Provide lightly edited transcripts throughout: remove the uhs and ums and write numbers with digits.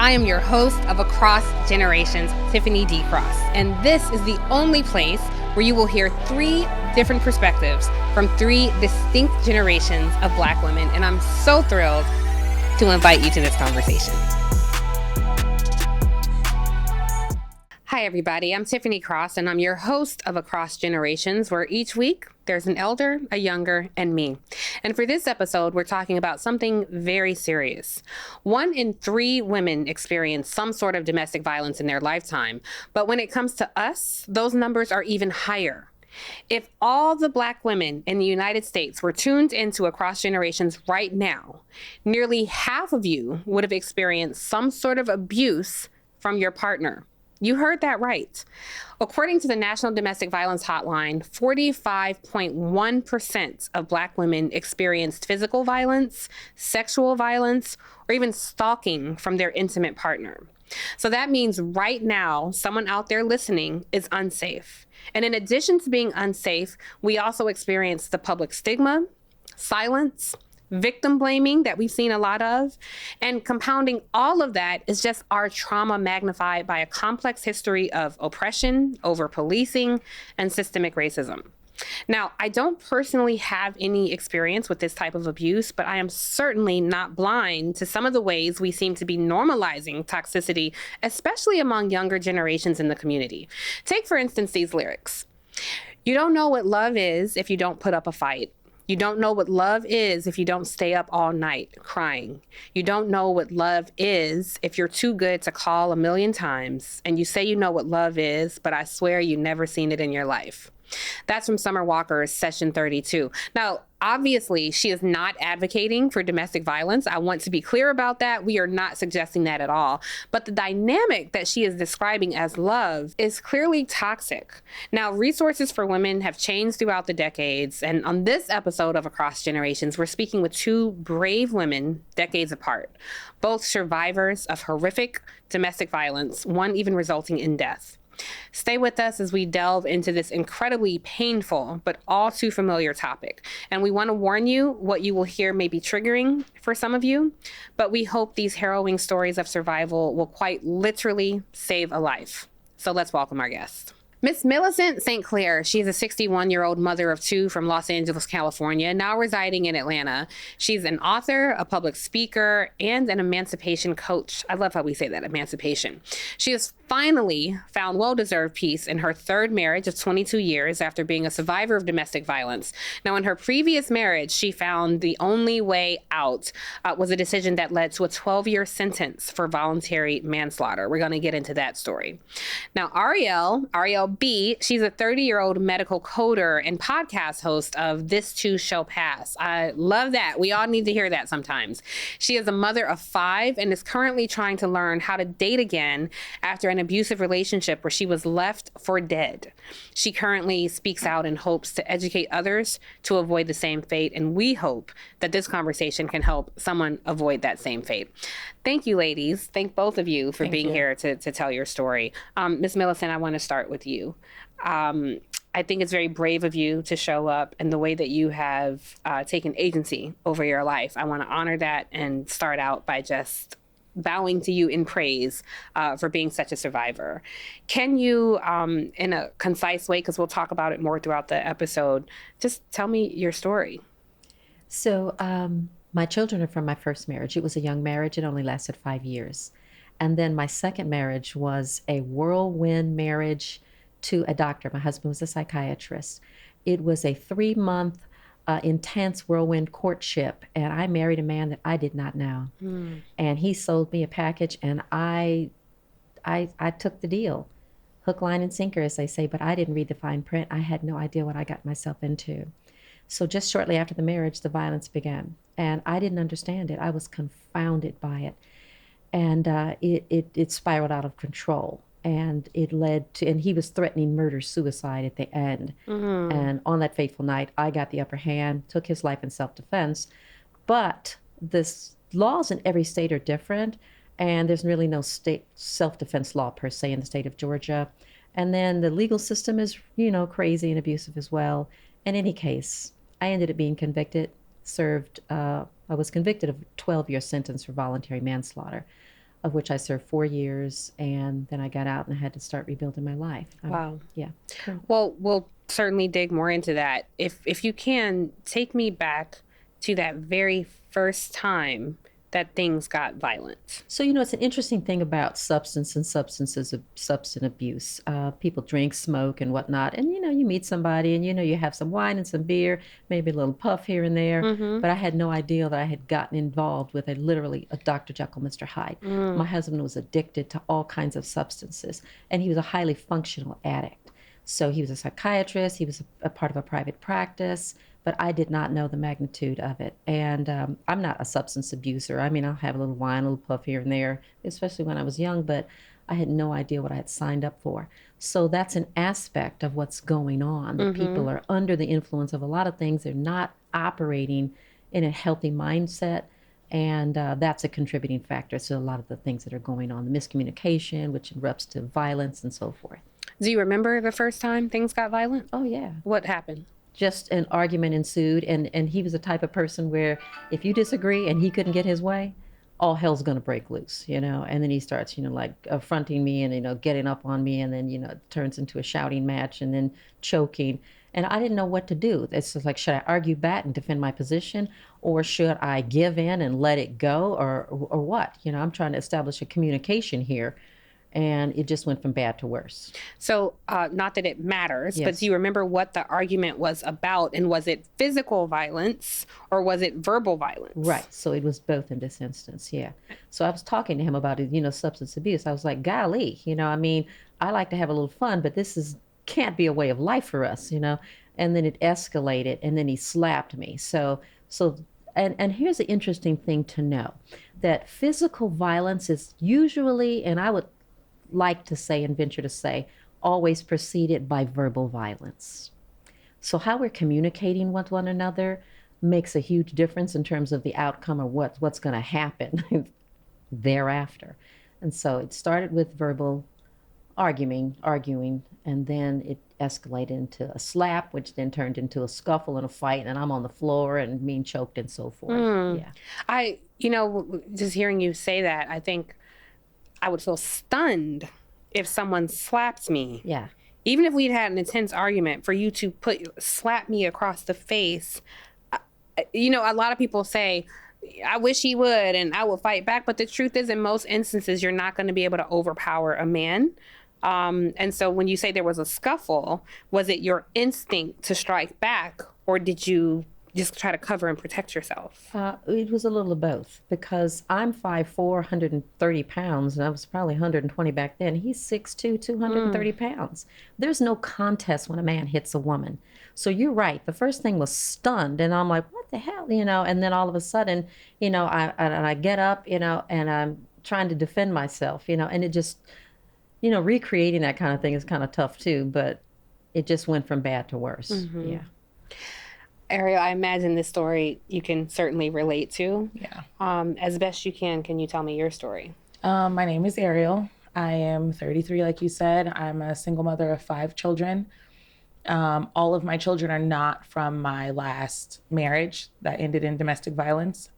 I am your host of Across Generations, Tiffany D. Cross, and this is the only place where you will hear three different perspectives from three distinct generations of Black women, and I'm so thrilled to invite you to this conversation. Hi, everybody. I'm Tiffany Cross, and I'm your host of Across Generations, where each week there's an elder, a younger, and me. And for this episode, we're talking about something very serious. 1 in 3 women experience some sort of domestic violence in their lifetime. But when it comes to us, those numbers are even higher. If all the Black women in the United States were tuned into Across Generations right now, nearly half of you would have experienced some sort of abuse from your partner. You heard that right. According to the National Domestic Violence Hotline, 45.1% of Black women experienced physical violence, sexual violence, or even stalking from their intimate partner. So that means right now, someone out there listening is unsafe. And in addition to being unsafe, we also experience the public stigma, silence, victim blaming that we've seen a lot of, and compounding all of that is just our trauma magnified by a complex history of oppression, over-policing, and systemic racism. Now, I don't personally have any experience with this type of abuse, but I am certainly not blind to some of the ways we seem to be normalizing toxicity, especially among younger generations in the community. Take, for instance, these lyrics. You don't know what love is if you don't put up a fight. You don't know what love is if you don't stay up all night crying. You don't know what love is if you're too good to call 1,000,000 times. And you say you know what love is, but I swear you've never seen it in your life. That's from Summer Walker's Session 32. Now, obviously, she is not advocating for domestic violence. I want to be clear about that. We are not suggesting that at all. But the dynamic that she is describing as love is clearly toxic. Now, resources for women have changed throughout the decades. And on this episode of Across Generations, we're speaking with 2 brave women decades apart, both survivors of horrific domestic violence, one even resulting in death. Stay with us as we delve into this incredibly painful but all too familiar topic. And we want to warn you, what you will hear may be triggering for some of you, but we hope these harrowing stories of survival will quite literally save a life. So let's welcome our guest. Miss Millicent St. She's a 61-year-old mother of 2 from Los Angeles, California, now residing in Atlanta. She's an author, a public speaker, and an emancipation coach. I love how we say that, emancipation. She has finally found well-deserved peace in her 3rd marriage of 22 years after being a survivor of domestic violence. Now, in her previous marriage, she found the only way out was a decision that led to a 12-year sentence for voluntary manslaughter. We're going to get into that story. Now, Ariel B, she's a 30-year-old medical coder and podcast host of This Too Shall Pass. I love that. We all need to hear that sometimes. She is a mother of 5 and is currently trying to learn how to date again after an abusive relationship where she was left for dead. She currently speaks out in hopes to educate others to avoid the same fate, and we hope that this conversation can help someone avoid that same fate. Thank you, ladies. Thank both of you for being here to tell your story. Ms. Millicent, I want to start with you. I think it's very brave of you to show up and the way that you have taken agency over your life. I want to honor that and start out by just bowing to you in praise for being such a survivor. Can you, in a concise way, because we'll talk about it more throughout the episode, just tell me your story? So my children are from my first marriage. It was a young marriage. It only lasted 5 years. And then my second marriage was a whirlwind marriage to a doctor. My husband was a psychiatrist. It was a 3-month intense whirlwind courtship, and I married a man that I did not know. And he sold me a package, and I took the deal, hook, line, and sinker, as they say, but I didn't read the fine print. I had no idea what I got myself into. So just shortly after the marriage, the violence began, and I didn't understand it. I was confounded by it, and it spiraled out of control. And it led to, and he was threatening murder-suicide at the end. And on that fateful night, I got the upper hand, took his life in self-defense. But the laws in every state are different, and there's really no state self-defense law per se in the state of Georgia. And then the legal system is, crazy and abusive as well. In any case, I ended up being convicted, I was convicted of a 12-year sentence for voluntary manslaughter. of which I served 4 years. And then I got out and I had to start rebuilding my life. Wow. Yeah. Well, we'll certainly dig more into that. If you can, take me back to that very first time that things got violent. So, it's an interesting thing about substance and substance abuse. People drink, smoke, and whatnot. And, you meet somebody and, you have some wine and some beer, maybe a little puff here and there. Mm-hmm. But I had no idea that I had gotten involved with literally a Dr. Jekyll, Mr. Hyde. My husband was addicted to all kinds of substances, and he was a highly functional addict. So he was a psychiatrist. He was a part of a private practice, but I did not know the magnitude of it. And I'm not a substance abuser. I mean, I'll have a little wine, a little puff here and there, especially when I was young, but I had no idea what I had signed up for. So that's an aspect of what's going on. The people are under the influence of a lot of things. They're not operating in a healthy mindset. And that's a contributing factor to a lot of the things that are going on. The miscommunication, which erupts to violence and so forth. Do you remember the first time things got violent? Oh, yeah. What happened? Just an argument ensued, and he was the type of person where if you disagree and he couldn't get his way, all hell's going to break loose, and then he starts, like affronting me and, getting up on me, and then, it turns into a shouting match and then choking. And I didn't know what to do. It's just like, should I argue back and defend my position, or should I give in and let it go, or what? I'm trying to establish a communication here. And it just went from bad to worse. So, not that it matters, Yes. but do you remember what the argument was about? And was it physical violence or was it verbal violence? Right. So it was both in this instance. Yeah. So I was talking to him about it, substance abuse. I was like, golly, I mean, I like to have a little fun, but can't be a way of life for us, And then it escalated, and then he slapped me. And here's the interesting thing to know, that physical violence is usually, and I would like to say and venture to say, always preceded by verbal violence. So how we're communicating with one another makes a huge difference in terms of the outcome of what's going to happen thereafter. And so it started with verbal arguing, and then it escalated into a slap, which then turned into a scuffle and a fight, and I'm on the floor and being choked and so forth. Yeah. Just hearing you say that, I think I would feel stunned if someone slapped me. Yeah. Even if we'd had an intense argument, for you to slap me across the face. A lot of people say, I wish he would, and I will fight back. But the truth is, in most instances, you're not going to be able to overpower a man. And so when you say there was a scuffle, was it your instinct to strike back, or did you just try to cover and protect yourself? It was a little of both, because I'm 5'4", 130 pounds, and I was probably 120 back then. He's 6'2", 230 pounds. There's no contest when a man hits a woman. So you're right. The first thing was stunned, and I'm like, what the hell, and then all of a sudden, I get up, and I'm trying to defend myself, and it just, recreating that kind of thing is kind of tough too, but it just went from bad to worse. Mm-hmm. Yeah. Ariel, I imagine this story you can certainly relate to. Yeah. As best you can you tell me your story? My name is Ariel. I am 33, like you said. I'm a single mother of 5 children. All of my children are not from my last marriage that ended in domestic violence.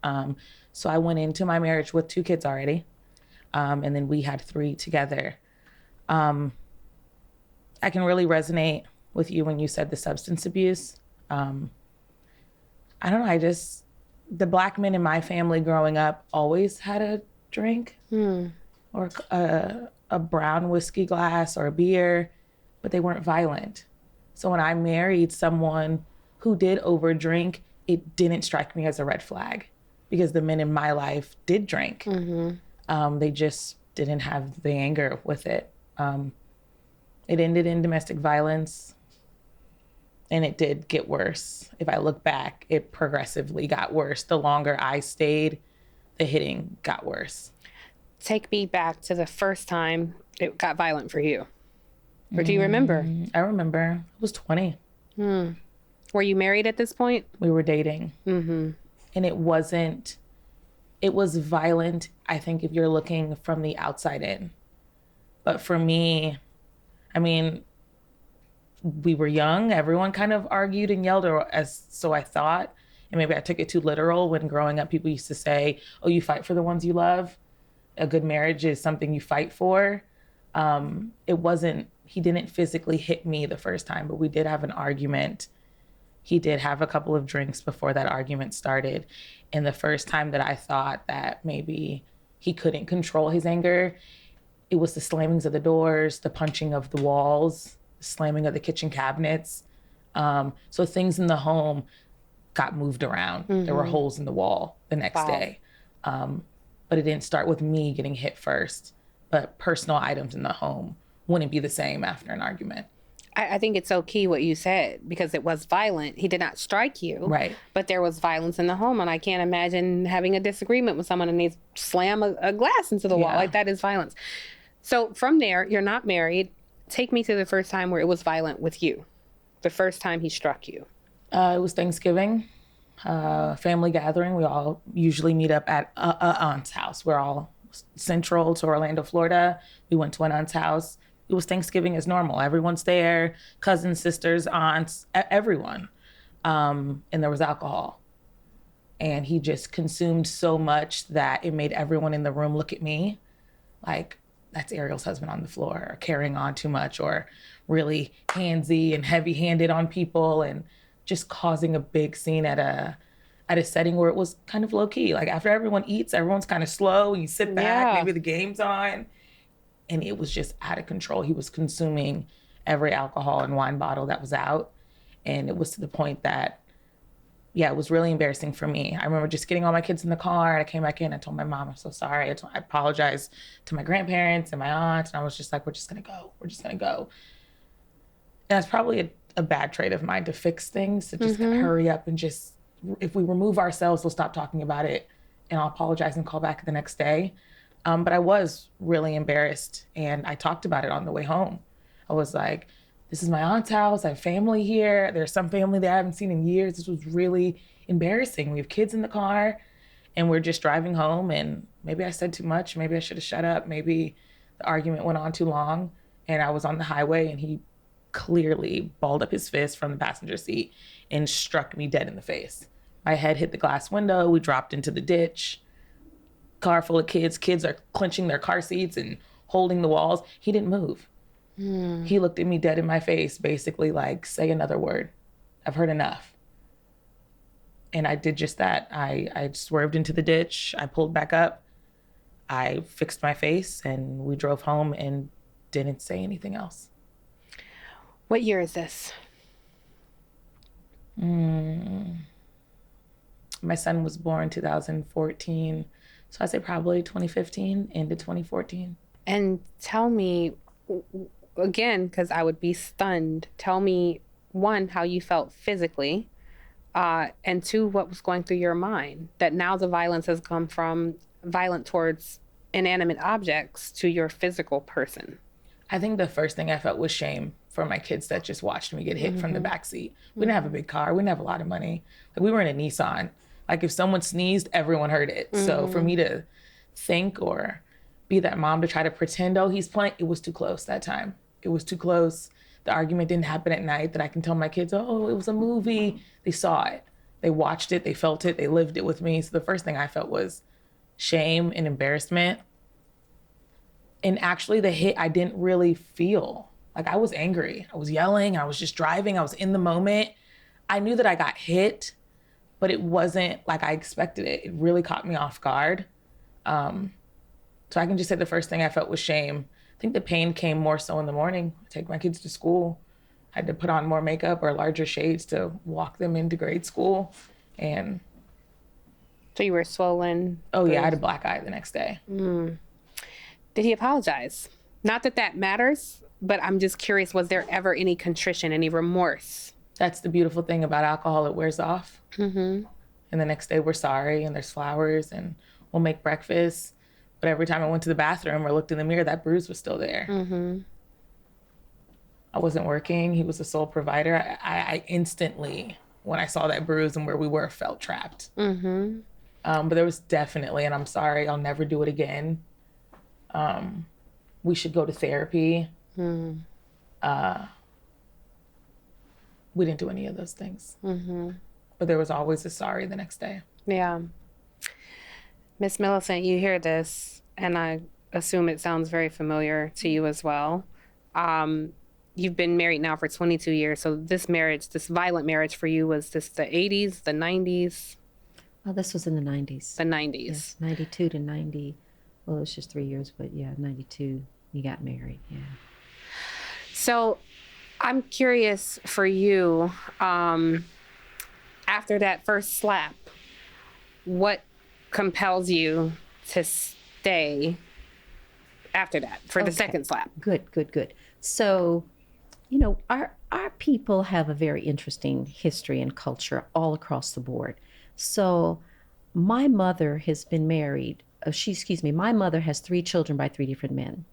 So I went into my marriage with 2 kids already. And then we had 3 together. I can really resonate with you when you said the substance abuse. I don't know, the Black men in my family growing up always had a drink or a brown whiskey glass or a beer, but they weren't violent. So when I married someone who did overdrink, it didn't strike me as a red flag, because the men in my life did drink. Mm-hmm. They just didn't have the anger with it. It ended in domestic violence. And it did get worse. If I look back, it progressively got worse. The longer I stayed, the hitting got worse. Take me back to the first time it got violent for you. Or do you remember? I remember. I was 20. Were you married at this point? We were dating. Mm-hmm. And it was violent, I think, if you're looking from the outside in. But for me, I mean, we were young. Everyone kind of argued and yelled, so I thought. And maybe I took it too literal when growing up, people used to say, oh, you fight for the ones you love. a good marriage is something you fight for. He didn't physically hit me the first time, but we did have an argument. He did have a couple of drinks before that argument started. And the first time that I thought that maybe he couldn't control his anger, it was the slammings of the doors, the punching of the walls, the slamming of the kitchen cabinets. So things in the home got moved around. There were holes in the wall the next day. But it didn't start with me getting hit first. But personal items in the home wouldn't be the same after an argument. I think it's so key what you said, because it was violent. He did not strike you. Right. But there was violence in the home. And I can't imagine having a disagreement with someone and they slam a glass into the wall. Like, that is violence. So from there, you're not married. Take me to the first time where it was violent with you. The first time he struck you. It was Thanksgiving, family gathering. We all usually meet up at a aunt's house. We're all central to Orlando, Florida. We went to an aunt's house. It was Thanksgiving as normal. Everyone's there, cousins, sisters, aunts, everyone. And there was alcohol. And he just consumed so much that it made everyone in the room look at me like, that's Ariel's husband on the floor, or carrying on too much, or really handsy and heavy-handed on people, and just causing a big scene at a setting where it was kind of low-key. Like, after everyone eats, everyone's kind of slow. You sit back, maybe the game's on. And it was just out of control. He was consuming every alcohol and wine bottle that was out. And it was to the point that, it was really embarrassing for me. I remember just getting all my kids in the car, and I came back in, I told my mom, I'm so sorry. I apologized to my grandparents and my aunt, and I was just like, we're just gonna go. We're just gonna go. And that's probably a bad trait of mine, to fix things, to just hurry up and just, if we remove ourselves, we'll stop talking about it, and I'll apologize and call back the next day. But I was really embarrassed, and I talked about it on the way home. I was like, this is my aunt's house. I have family here. There's some family that I haven't seen in years. This was really embarrassing. We have kids in the car, and we're just driving home, and maybe I said too much. Maybe I should have shut up. Maybe the argument went on too long, and I was on the highway, and he clearly balled up his fist from the passenger seat and struck me dead in the face. My head hit the glass window. We dropped into the ditch. Car full of kids. Kids are clenching their car seats and holding the walls. He didn't move. He looked at me dead in my face, basically like, say another word. I've heard enough. And I did just that. I swerved into the ditch. I pulled back up. I fixed my face, and we drove home and didn't say anything else. What year is this? My son was born 2014. So I say probably 2015 into 2014. And tell me, again, because I would be stunned, tell me, one, how you felt physically, and two, what was going through your mind, that now the violence has come from violent towards inanimate objects to your physical person. I think the first thing I felt was shame for my kids that just watched me get hit from the backseat. We didn't have a big car. We didn't have a lot of money. Like, we were in a Nissan. Like, if someone sneezed, everyone heard it. So for me to think or be that mom to try to pretend, oh, he's playing, it was too close that time. It was too close. The argument didn't happen at night that I can tell my kids, oh, it was a movie. They saw it. They watched it. They felt it. They lived it with me. So the first thing I felt was shame and embarrassment. And actually the hit, I didn't really feel. Like, I was angry. I was yelling. I was just driving. I was in the moment. I knew that I got hit, but it wasn't like I expected it. It really caught me off guard. So I can just say the first thing I felt was shame. I think the pain came more so in the morning. I take my kids to school. I had to put on more makeup or larger shades to walk them into grade school. And so you were swollen? Oh, yeah, I had a black eye the next day. Did he apologize? Not that that matters, but I'm just curious, was there ever any contrition, any remorse? That's the beautiful thing about alcohol. It wears off. And the next day we're sorry, and there's flowers, and we'll make breakfast. But every time I went to the bathroom or looked in the mirror, that bruise was still there. I wasn't working. He was the sole provider. I instantly, when I saw that bruise and where we were, felt trapped. But there was definitely, and I'm sorry, I'll never do it again. We should go to therapy. We didn't do any of those things. But there was always a sorry the next day. Yeah. Miss Millicent, you hear this. and I assume it sounds very familiar to you as well. You've been married now for 22 years. So this marriage, this violent marriage for you, was this the 80s, the 90s? Well, this was in the 90s. The 90s. Yes, 92 to 90. Well, it was just 3 years, but yeah, 92, you got married. Yeah. So I'm curious for you, after that first slap, what compels you to stay after that for the second slap? Good. So, our people have a very interesting history and culture all across the board. So my mother has been married. My mother has 3 children by 3 different men.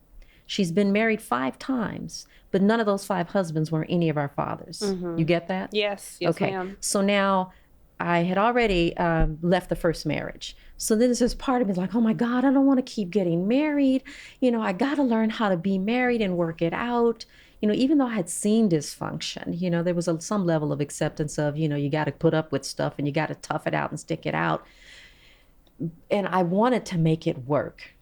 She's been married 5 times, but none of those 5 husbands were any of our fathers. You get that? Yes, Okay. ma'am. So now I had already left the first marriage. So then there's this part of me like, oh my God, I don't want to keep getting married. I got to learn how to be married and work it out. Even though I had seen dysfunction, there was some level of acceptance of, you got to put up with stuff and you got to tough it out and stick it out. And I wanted to make it work.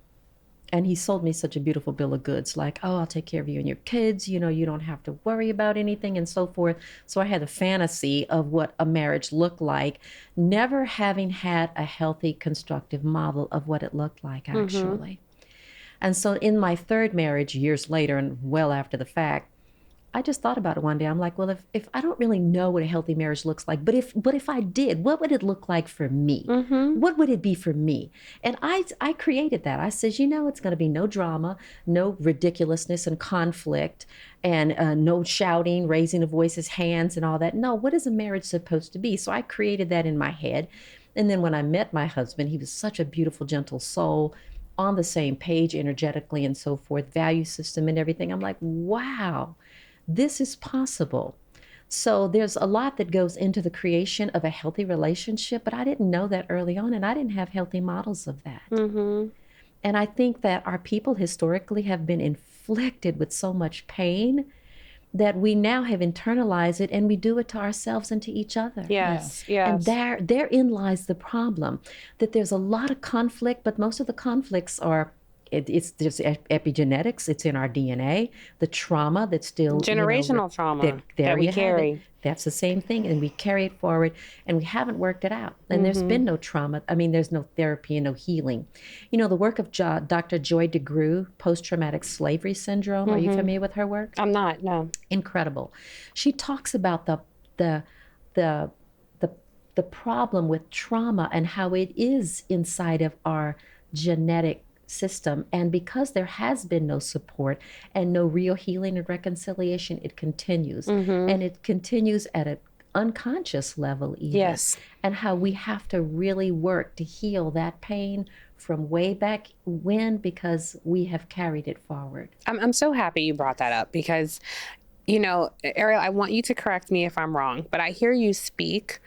And he sold me such a beautiful bill of goods, like, oh, I'll take care of you and your kids. You don't have to worry about anything and so forth. So I had a fantasy of what a marriage looked like, never having had a healthy, constructive model of what it looked like, actually. And so in my third marriage, years later and well after the fact, I just thought about it one day. I'm like, well, if I don't really know what a healthy marriage looks like, but if I did, what would it look like for me? What would it be for me? And I created that. I said, it's going to be no drama, no ridiculousness and conflict, and no shouting, raising of voices, hands, and all that. No, what is a marriage supposed to be? So I created that in my head. And then when I met my husband, he was such a beautiful, gentle soul, on the same page energetically and so forth, value system and everything. I'm like, wow. This is possible. So there's a lot that goes into the creation of a healthy relationship, but I didn't know that early on, and I didn't have healthy models of that. And I think that our people historically have been inflicted with so much pain that we now have internalized it, and we do it to ourselves and to each other. Yes. And therein lies the problem, that there's a lot of conflict, but most of the conflicts are it's just epigenetics. It's in our DNA. The trauma that's still generational trauma that we carry. That's the same thing, and we carry it forward, and we haven't worked it out. And there's been no trauma. I mean, there's no therapy and no healing. The work of Dr. Joy DeGruy, post-traumatic slavery syndrome. Are you familiar with her work? I'm not. No. Incredible. She talks about the problem with trauma and how it is inside of our genetic system, and because there has been no support and no real healing and reconciliation, it continues, and it continues at an unconscious level even. And how we have to really work to heal that pain from way back when, because we have carried it forward. I'm so happy you brought that up, because Ariel, I want you to correct me if I'm wrong, but I hear you speak.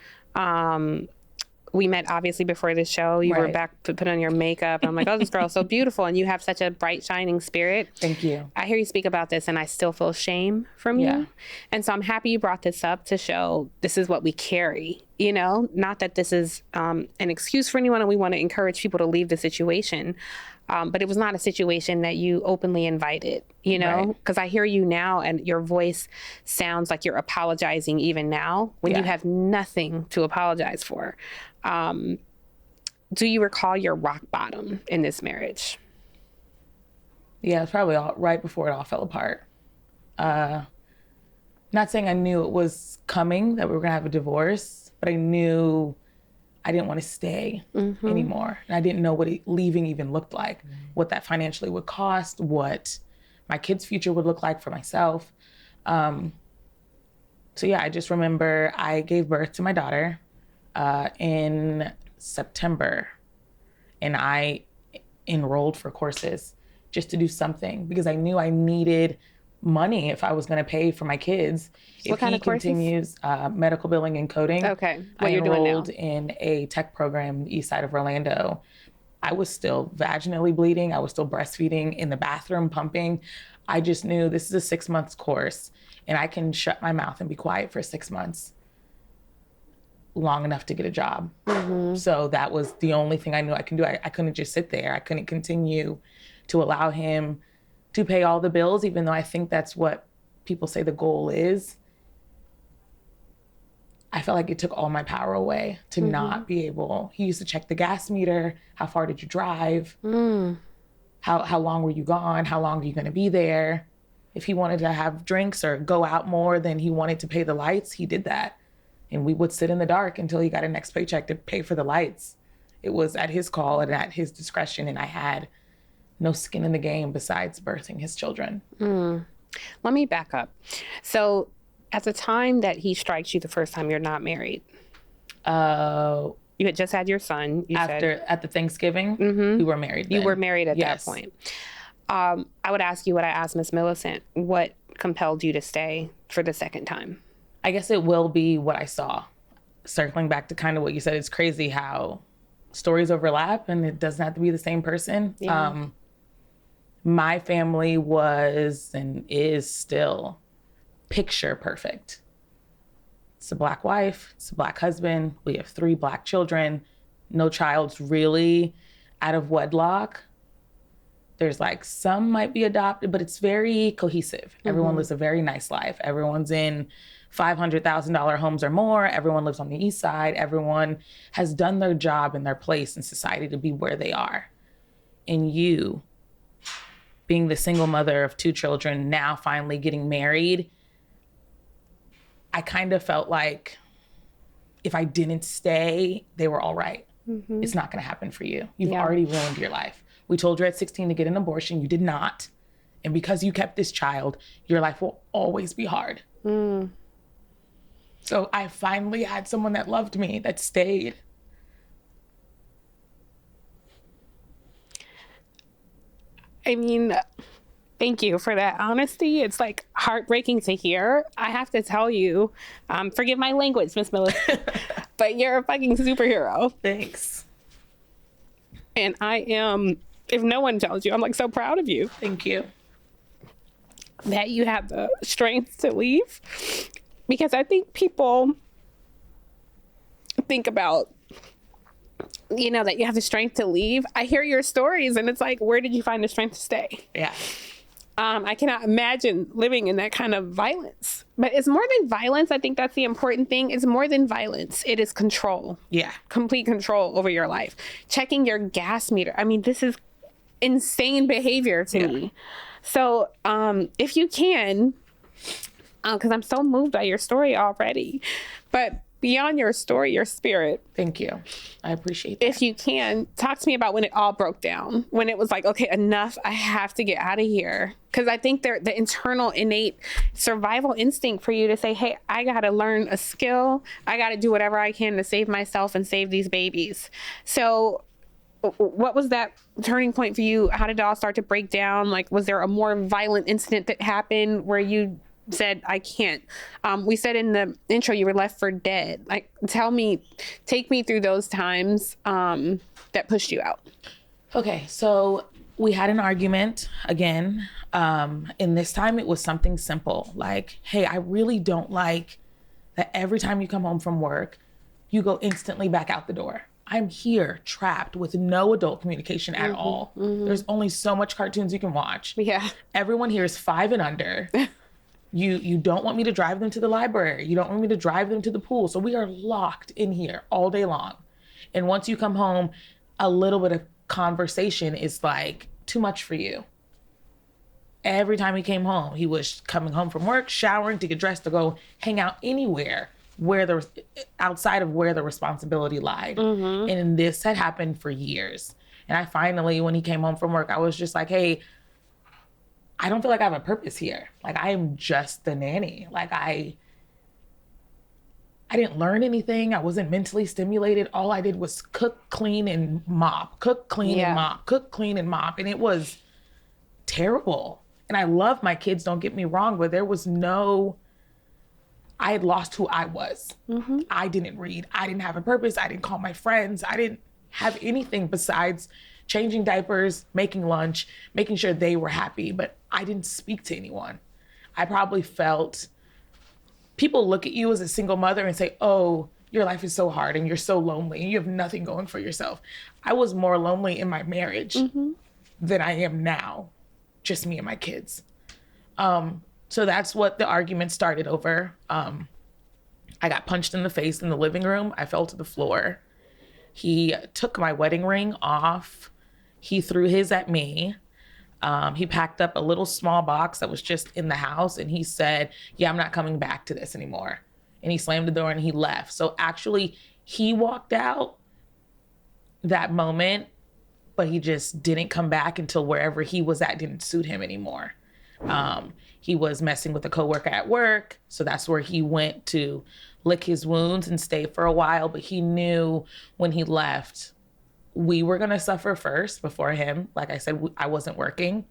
We met obviously before the show. You were back to put on your makeup. I'm like, oh, this girl's so beautiful. And you have such a bright, shining spirit. Thank you. I hear you speak about this and I still feel shame from you. And so I'm happy you brought this up to show this is what we carry, not that this is an excuse for anyone, and we want to encourage people to leave the situation. But it was not a situation that you openly invited, because I hear you now and your voice sounds like you're apologizing even now when you have nothing to apologize for. Do you recall your rock bottom in this marriage? Yeah, it's probably right before it all fell apart. Not saying I knew it was coming, that we were going to have a divorce, but I knew I didn't want to stay anymore. And I didn't know what leaving even looked like, what that financially would cost, what my kids' future would look like for myself. So yeah, I just remember I gave birth to my daughter in September, and I enrolled for courses just to do something, because I knew I needed money if I was going to pay for my kids. What if kind he of courses? Continues medical billing and coding. Okay, I you're doing now? enrolled in a tech program east side of Orlando. I was still vaginally bleeding. I was still breastfeeding in the bathroom, pumping. I just knew this is a 6 months course, and I can shut my mouth and be quiet for 6 months. long enough to get a job. So that was the only thing I knew I can do. I couldn't just sit there. I couldn't continue to allow him to pay all the bills, even though I think that's what people say the goal is. I felt like it took all my power away to not be able. He used to check the gas meter. How far did you drive? How long were you gone? How long are you going to be there? If he wanted to have drinks or go out more than he wanted to pay the lights, he did that. And we would sit in the dark until he got a next paycheck to pay for the lights. It was at his call and at his discretion, and I had no skin in the game besides birthing his children. Let me back up. So at the time that he strikes you the first time, you're not married. You had just had your son. At the Thanksgiving, we were married then. You were married at that point. I would ask you what I asked Miss Millicent. What compelled you to stay for the second time? I guess it will be what I saw. Circling back to kind of what you said, it's crazy how stories overlap and it doesn't have to be the same person. Yeah. My family was and is still picture perfect. It's a Black wife, it's a Black husband. We have 3 Black children. No child's really out of wedlock. There's like some might be adopted, but it's very cohesive. Everyone lives a very nice life. Everyone's in $500,000 homes or more. Everyone lives on the East Side. Everyone has done their job and their place in society to be where they are. And you, being the single mother of 2 children, now finally getting married, I kind of felt like if I didn't stay, they were all right. It's not going to happen for you. You've already ruined your life. We told you at 16 to get an abortion. You did not. And because you kept this child, your life will always be hard. So I finally had someone that loved me, that stayed. I mean, thank you for that honesty. It's like heartbreaking to hear. I have to tell you, forgive my language, Miss Millicent, but you're a fucking superhero. Thanks. And I am, if no one tells you, I'm like so proud of you. Thank you. That you have the strength to leave. Because I think people think about, you know, that you have the strength to leave. I hear your stories and it's like, where did you find the strength to stay? Yeah. I cannot imagine living in that kind of violence. But it's more than violence. I think that's the important thing. It's more than violence. It is control. Yeah. Complete control over your life. Checking your gas meter. I mean, this is insane behavior to me. So if you can, because I'm so moved by your story already, but beyond your story, your spirit. Thank you. I appreciate that. If you can, talk to me about when it all broke down, when it was like, okay, enough, I have to get out of here. Because I think the internal innate survival instinct for you to say, hey, I got to learn a skill. I got to do whatever I can to save myself and save these babies. So what was that turning point for you? How did it all start to break down? Like, was there a more violent incident that happened where you said, I can't? We said in the intro you were left for dead. Like, take me through those times that pushed you out. Okay, so we had an argument again. And this time it was something simple. Like, hey, I really don't like that every time you come home from work, you go instantly back out the door. I'm here trapped with no adult communication at all. There's only so much cartoons you can watch. Yeah. Everyone here is 5 and under. You don't want me to drive them to the library. You don't want me to drive them to the pool. So we are locked in here all day long. And once you come home, a little bit of conversation is like too much for you. Every time he came home, he was coming home from work, showering, to get dressed, to go hang out anywhere outside of where the responsibility lied. And this had happened for years. And I finally, when he came home from work, I was just like, hey, I don't feel like I have a purpose here. Like, I am just the nanny. Like, I didn't learn anything. I wasn't mentally stimulated. All I did was cook, clean, and mop. Cook, clean, and mop. Cook, clean, and mop. And it was terrible. And I love my kids, don't get me wrong, but there was I had lost who I was. I didn't read. I didn't have a purpose. I didn't call my friends. I didn't have anything besides changing diapers, making lunch, making sure they were happy. But I didn't speak to anyone. I probably felt people look at you as a single mother and say, oh, your life is so hard and you're so lonely and you have nothing going for yourself. I was more lonely in my marriage than I am now, just me and my kids. So that's what the argument started over. I got punched in the face in the living room. I fell to the floor. He took my wedding ring off. He threw his at me. He packed up a little small box that was just in the house and he said, yeah, I'm not coming back to this anymore. And he slammed the door and he left. So actually he walked out that moment, but he just didn't come back until wherever he was at didn't suit him anymore. He was messing with a coworker at work. So that's where he went to lick his wounds and stay for a while. But he knew when he left, we were going to suffer first before him. Like I said, I wasn't working.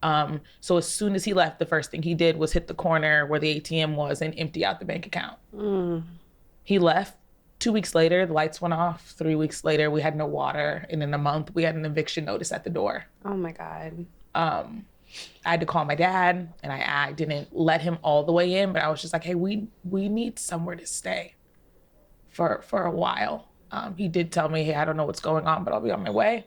So as soon as he left, the first thing he did was hit the corner where the ATM was and empty out the bank account. He left. 2 weeks later, the lights went off. 3 weeks later, we had no water. And in a month, we had an eviction notice at the door. Oh my God. I had to call my dad, and I didn't let him all the way in, but I was just like, hey, we need somewhere to stay for a while. He did tell me, hey, I don't know what's going on, but I'll be on my way.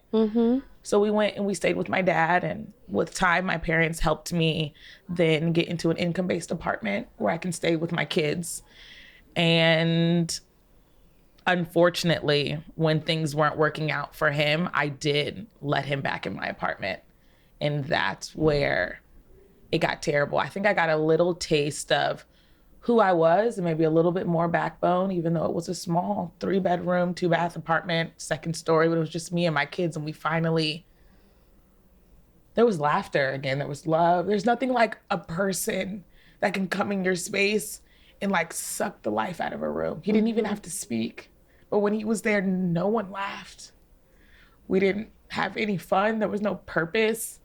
So we went and we stayed with my dad, and with time, my parents helped me then get into an income-based apartment where I can stay with my kids. And unfortunately, when things weren't working out for him, I did let him back in my apartment. And that's where it got terrible. I think I got a little taste of who I was and maybe a little bit more backbone, even though it was a small 3-bedroom, 2-bath apartment, second story, but it was just me and my kids. And we finally, there was laughter again. There was love. There's nothing like a person that can come in your space and like suck the life out of a room. He didn't even have to speak. But when he was there, no one laughed. We didn't have any fun. There was no purpose.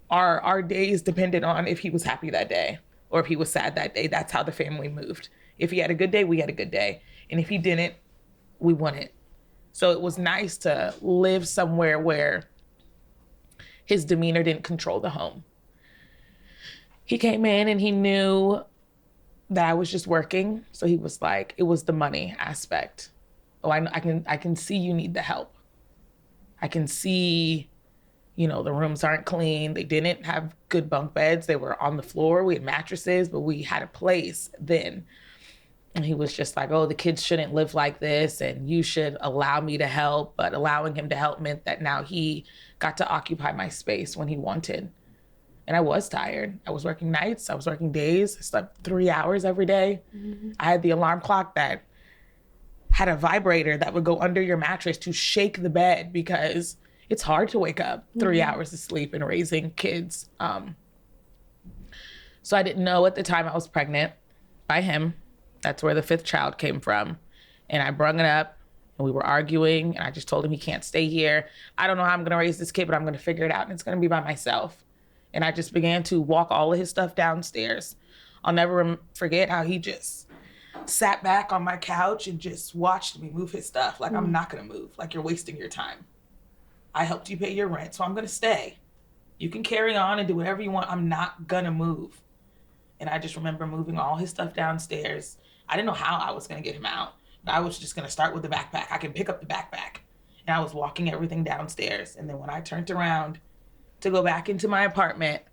Our days depended on if he was happy that day or if he was sad that day. That's how the family moved. If he had a good day, we had a good day. And if he didn't, we wouldn't. So it was nice to live somewhere where his demeanor didn't control the home. He came in and he knew that I was just working. So he was like, it was the money aspect. Oh, I can see you need the help. I can see, the rooms aren't clean. They didn't have good bunk beds. They were on the floor. We had mattresses, but we had a place then. And he was just like, oh, the kids shouldn't live like this and you should allow me to help. But allowing him to help meant that now he got to occupy my space when he wanted. And I was tired. I was working nights. I was working days. I slept 3 hours every day. I had the alarm clock that had a vibrator that would go under your mattress to shake the bed because it's hard to wake up 3 hours of sleep and raising kids. So I didn't know at the time I was pregnant by him. That's where the 5th child came from. And I brung it up and we were arguing and I just told him he can't stay here. I don't know how I'm going to raise this kid, but I'm going to figure it out and it's going to be by myself. And I just began to walk all of his stuff downstairs. I'll never forget how he just sat back on my couch and just watched me move his stuff. Like, I'm not going to move. Like, you're wasting your time. I helped you pay your rent, so I'm going to stay. You can carry on and do whatever you want. I'm not going to move. And I just remember moving all his stuff downstairs. I didn't know how I was going to get him out, but I was just going to start with the backpack. I can pick up the backpack. And I was walking everything downstairs. And then when I turned around to go back into my apartment,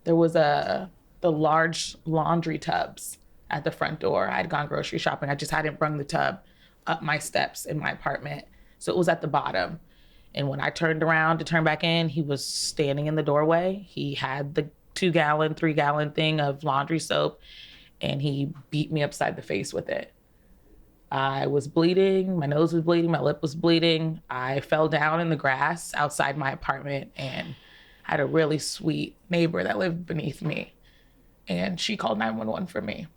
there was the large laundry tubs at the front door. I had gone grocery shopping. I just hadn't brung the tub up my steps in my apartment. So it was at the bottom. And when I turned around to turn back in, he was standing in the doorway. He had the 2-gallon, 3-gallon thing of laundry soap, and he beat me upside the face with it. I was bleeding. My nose was bleeding. My lip was bleeding. I fell down in the grass outside my apartment and had a really sweet neighbor that lived beneath me. And she called 911 for me.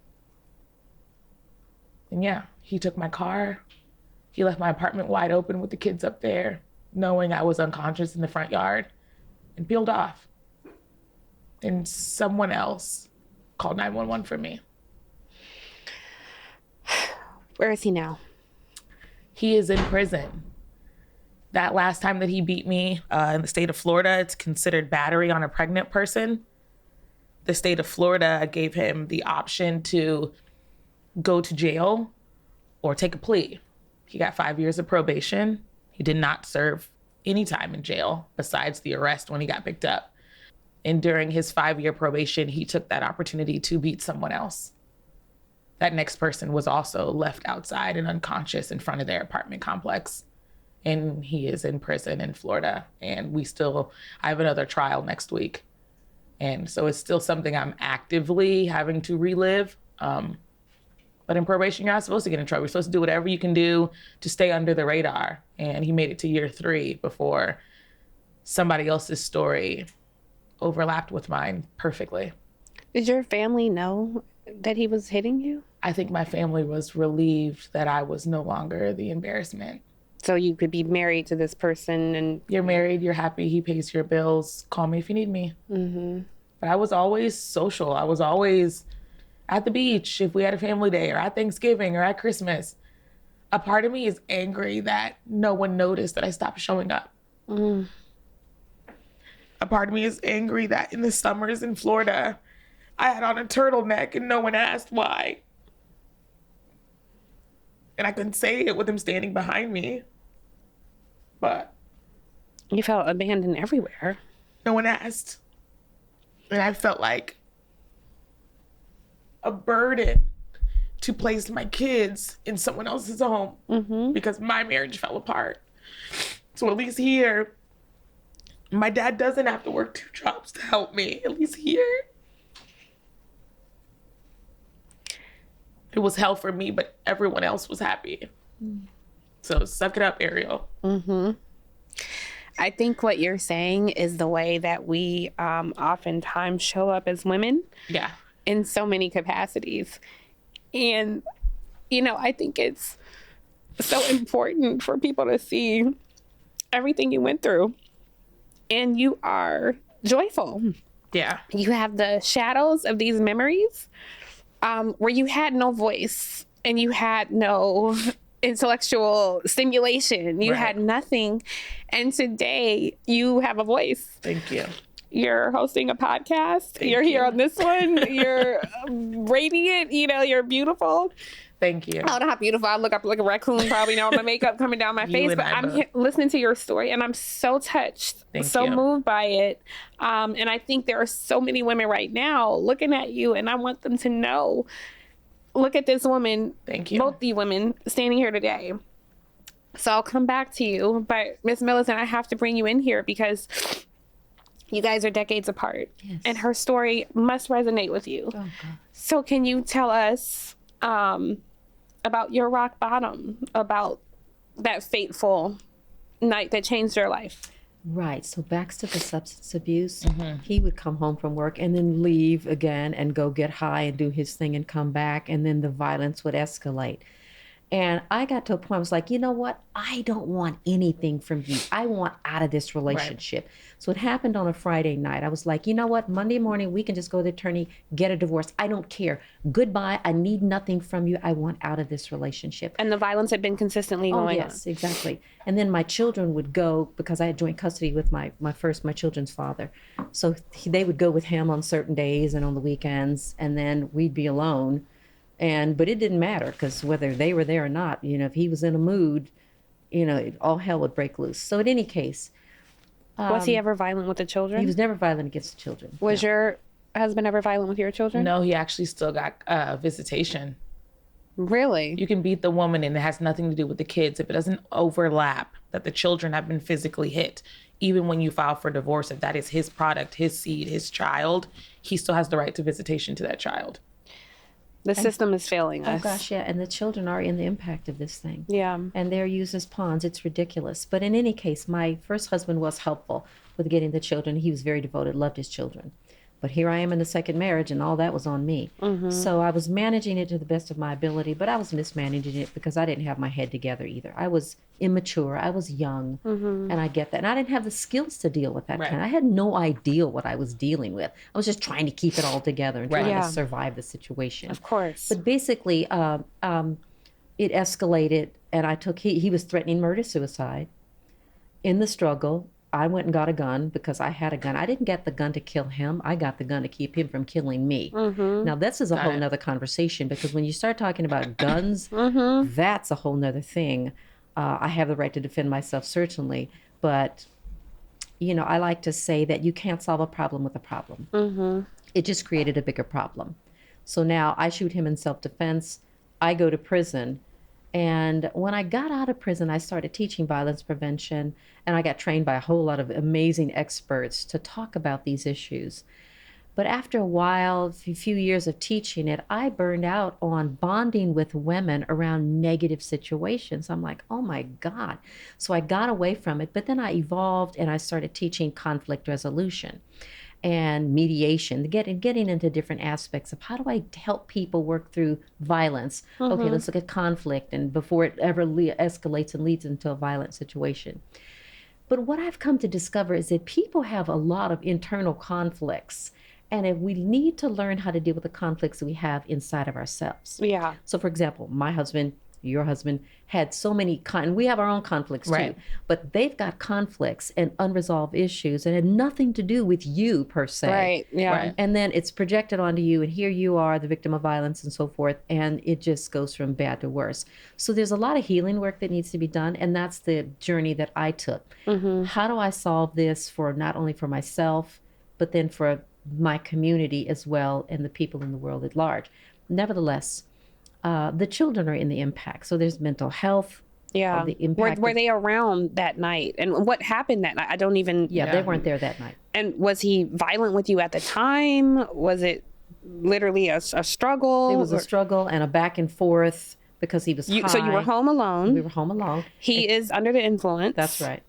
And yeah, he took my car. He left my apartment wide open with the kids up there, knowing I was unconscious in the front yard, and peeled off. And someone else called 911 for me. Where is he now? He is in prison. That last time that he beat me in the state of Florida, it's considered battery on a pregnant person. The state of Florida gave him the option to go to jail or take a plea. He got 5 years of probation. He did not serve any time in jail besides the arrest when he got picked up. And during his 5-year probation, he took that opportunity to beat someone else. That next person was also left outside and unconscious in front of their apartment complex. And he is in prison in Florida. And I have another trial next week. And so it's still something I'm actively having to relive. But in probation, you're not supposed to get in trouble. You're supposed to do whatever you can do to stay under the radar. And he made it to year 3 before somebody else's story overlapped with mine perfectly. Did your family know that he was hitting you? I think my family was relieved that I was no longer the embarrassment. So you could be married to this person and... You're married, you're happy, he pays your bills, call me if you need me. Mm-hmm. But I was always social. I was always at the beach if we had a family day, or at Thanksgiving, or at Christmas. A part of me is angry that no one noticed that I stopped showing up. Mm. A part of me is angry that in the summers in Florida, I had on a turtleneck and no one asked why. And I couldn't say it with him standing behind me. But you felt abandoned everywhere. No one asked. And I felt like a burden to place my kids in someone else's home because my marriage fell apart. So at least here, my dad doesn't have to work 2 jobs to help me. At least here, it was hell for me, but everyone else was happy. So suck it up, Ariel. I think what you're saying is the way that we oftentimes show up as women. Yeah. In so many capacities. And, I think it's so important for people to see everything you went through. And you are joyful. Yeah. You have the shadows of these memories where you had no voice and you had no intellectual stimulation. You had nothing. And today you have a voice. Thank you. You're hosting a podcast. You're here on this one. You're radiant. You're beautiful. Thank you. I don't know how beautiful I look. I look like a raccoon probably now with my makeup coming down my face. But I'm listening to your story and I'm so touched, moved by it. And I think there are so many women right now looking at you, and I want them to know, look at this woman. Thank you. Both the women standing here today. So I'll come back to you. But Ms. Millicent, I have to bring you in here because you guys are decades apart. Yes. And her story must resonate with you. Oh, God. So can you tell us about your rock bottom, about that fateful night that changed your life? Right. So back to the substance abuse. He would come home from work and then leave again and go get high and do his thing and come back. And then the violence would escalate. And I got to a point, I was like, you know what? I don't want anything from you. I want out of this relationship. Right. So it happened on a Friday night. I was like, you know what? Monday morning, we can just go to the attorney, get a divorce. I don't care. Goodbye. I need nothing from you. I want out of this relationship. And the violence had been consistently going on. Yes, exactly. And then my children would go, because I had joint custody with my children's father. So they would go with him on certain days and on the weekends, and then we'd be alone. But it didn't matter, because whether they were there or not, if he was in a mood, all hell would break loose. So in any case. Was he ever violent with the children? He was never violent against the children. Was your husband ever violent with your children? No, he actually still got visitation. Really? You can beat the woman and it has nothing to do with the kids. If it doesn't overlap that the children have been physically hit, even when you file for divorce, if that is his product, his seed, his child, he still has the right to visitation to that child. The system is failing us. Oh, gosh, yeah. And the children are in the impact of this thing. Yeah. And they're used as pawns. It's ridiculous. But in any case, my first husband was helpful with getting the children. He was very devoted, loved his children. But here I am in the second marriage, and all that was on me. So I was managing it to the best of my ability, but I was mismanaging it because I didn't have my head together either. I was immature. I was young, and I get that. And I didn't have the skills to deal with that kind. I had no idea what I was dealing with. I was just trying to keep it all together and trying to survive the situation. Of course. But basically, it escalated, and he was threatening murder-suicide. In the struggle, I went and got a gun because I had a gun. I didn't get the gun to kill him. I got the gun to keep him from killing me. Now, this is a whole nother conversation, because when you start talking about guns, that's a whole nother thing. I have the right to defend myself, certainly. But, I like to say that you can't solve a problem with a problem. It just created a bigger problem. So now I shoot him in self-defense. I go to prison. And when I got out of prison, I started teaching violence prevention, and I got trained by a whole lot of amazing experts to talk about these issues. But after a while, a few years of teaching it, I burned out on bonding with women around negative situations. I'm like, oh my God. So I got away from it, but then I evolved and I started teaching conflict resolution and mediation, getting into different aspects of how do I help people work through violence. Okay, let's look at conflict, and before it ever escalates and leads into a violent situation. But what I've come to discover is that people have a lot of internal conflicts, and if we need to learn how to deal with the conflicts that we have inside of ourselves. Yeah. So, for example, my husband, your husband, had so many, we have our own conflicts too, but they've got conflicts and unresolved issues and had nothing to do with you per se. Right. Yeah. Right. And then it's projected onto you, and here you are, the victim of violence and so forth, and it just goes from bad to worse. So there's a lot of healing work that needs to be done, and that's the journey that I took. How do I solve this for not only for myself, but then for my community as well, and the people in the world at large? Nevertheless, the children are in the impact. So there's mental health. Yeah. The impact were they around that night? And what happened that night? I don't even... Yeah, they weren't there that night. And was he violent with you at the time? Was it literally a struggle? It was a struggle and a back and forth because he was high. So you were home alone. We were home alone. He is under the influence. That's right.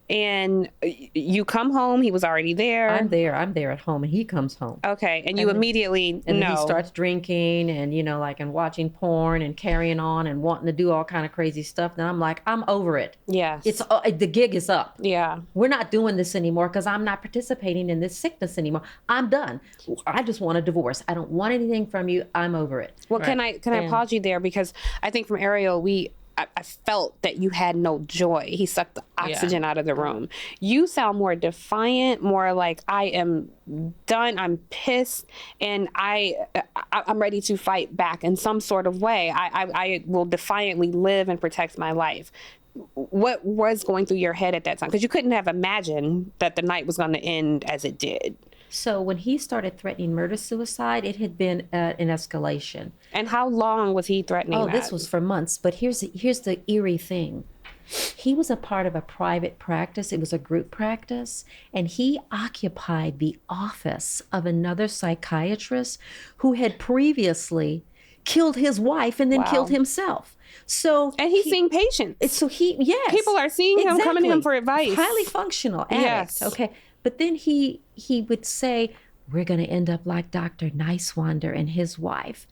And you come home, he was already there. I'm there at home, and he comes home. Okay, and you immediately know. And then he starts drinking and, and watching porn and carrying on and wanting to do all kind of crazy stuff. Then I'm like, I'm over it. Yes. It's the gig is up. Yeah. We're not doing this anymore because I'm not participating in this sickness anymore. I'm done. I just want a divorce. I don't want anything from you. I'm over it. Well, can I pause you there, because I think from Ariel, I felt that you had no joy. He sucked the oxygen out of the room. You sound more defiant, more like, I am done, I'm pissed, and I'm ready to fight back in some sort of way. I will defiantly live and protect my life. What was going through your head at that time? Because you couldn't have imagined that the night was going to end as it did. So when he started threatening murder-suicide, it had been an escalation. And how long was he threatening that? This was for months. But here's the eerie thing. He was a part of a private practice. It was a group practice. And he occupied the office of another psychiatrist who had previously killed his wife and then killed himself. So and he's seeing patients. So yes. People are seeing him, coming to him for advice. Highly functional addict. Yes. Okay. But then he would say, we're going to end up like Dr. Nicewander and his wife.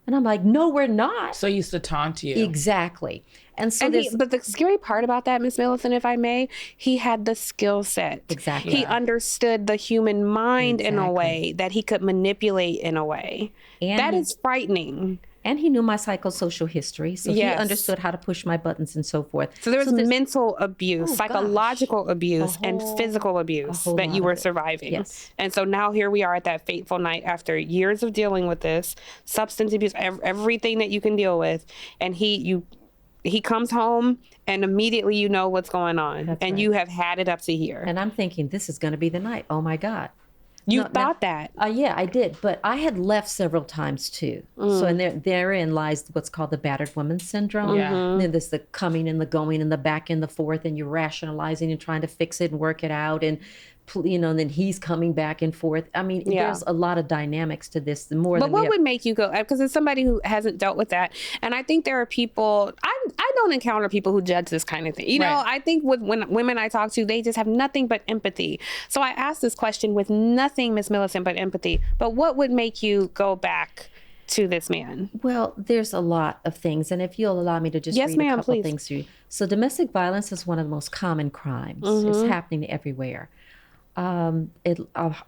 And I'm like, no, we're not. So he used to taunt you. Exactly. And so but the scary part about that, Miss Millicent, if I may, he had the skill set. Exactly. He understood the human mind in a way that he could manipulate in a way. And that is frightening. And he knew my psychosocial history, so he understood how to push my buttons and so forth. So there was mental abuse, psychological abuse, and physical abuse that you were surviving. Yes. And so now here we are at that fateful night after years of dealing with this, substance abuse, everything that you can deal with. And he comes home and immediately you know what's going on. That's and right. You have had it up to here. And I'm thinking, this is going to be the night. Oh, my God. You thought that? Yeah, I did. But I had left several times, too. So therein lies what's called the battered woman syndrome. Yeah. And then there's the coming and the going and the back and the forth, and you're rationalizing and trying to fix it and work it out. And, and then he's coming back and forth. I mean, there's a lot of dynamics to this. But what would make you go? Because it's somebody who hasn't dealt with that. And I think there are people, I don't encounter people who judge this kind of thing. You know, I think when women I talk to, they just have nothing but empathy. So I asked this question with nothing, Miss Millicent, but empathy. But what would make you go back to this man? Well, there's a lot of things. And if you'll allow me to just read a couple things to you. So domestic violence is one of the most common crimes. It's happening everywhere. At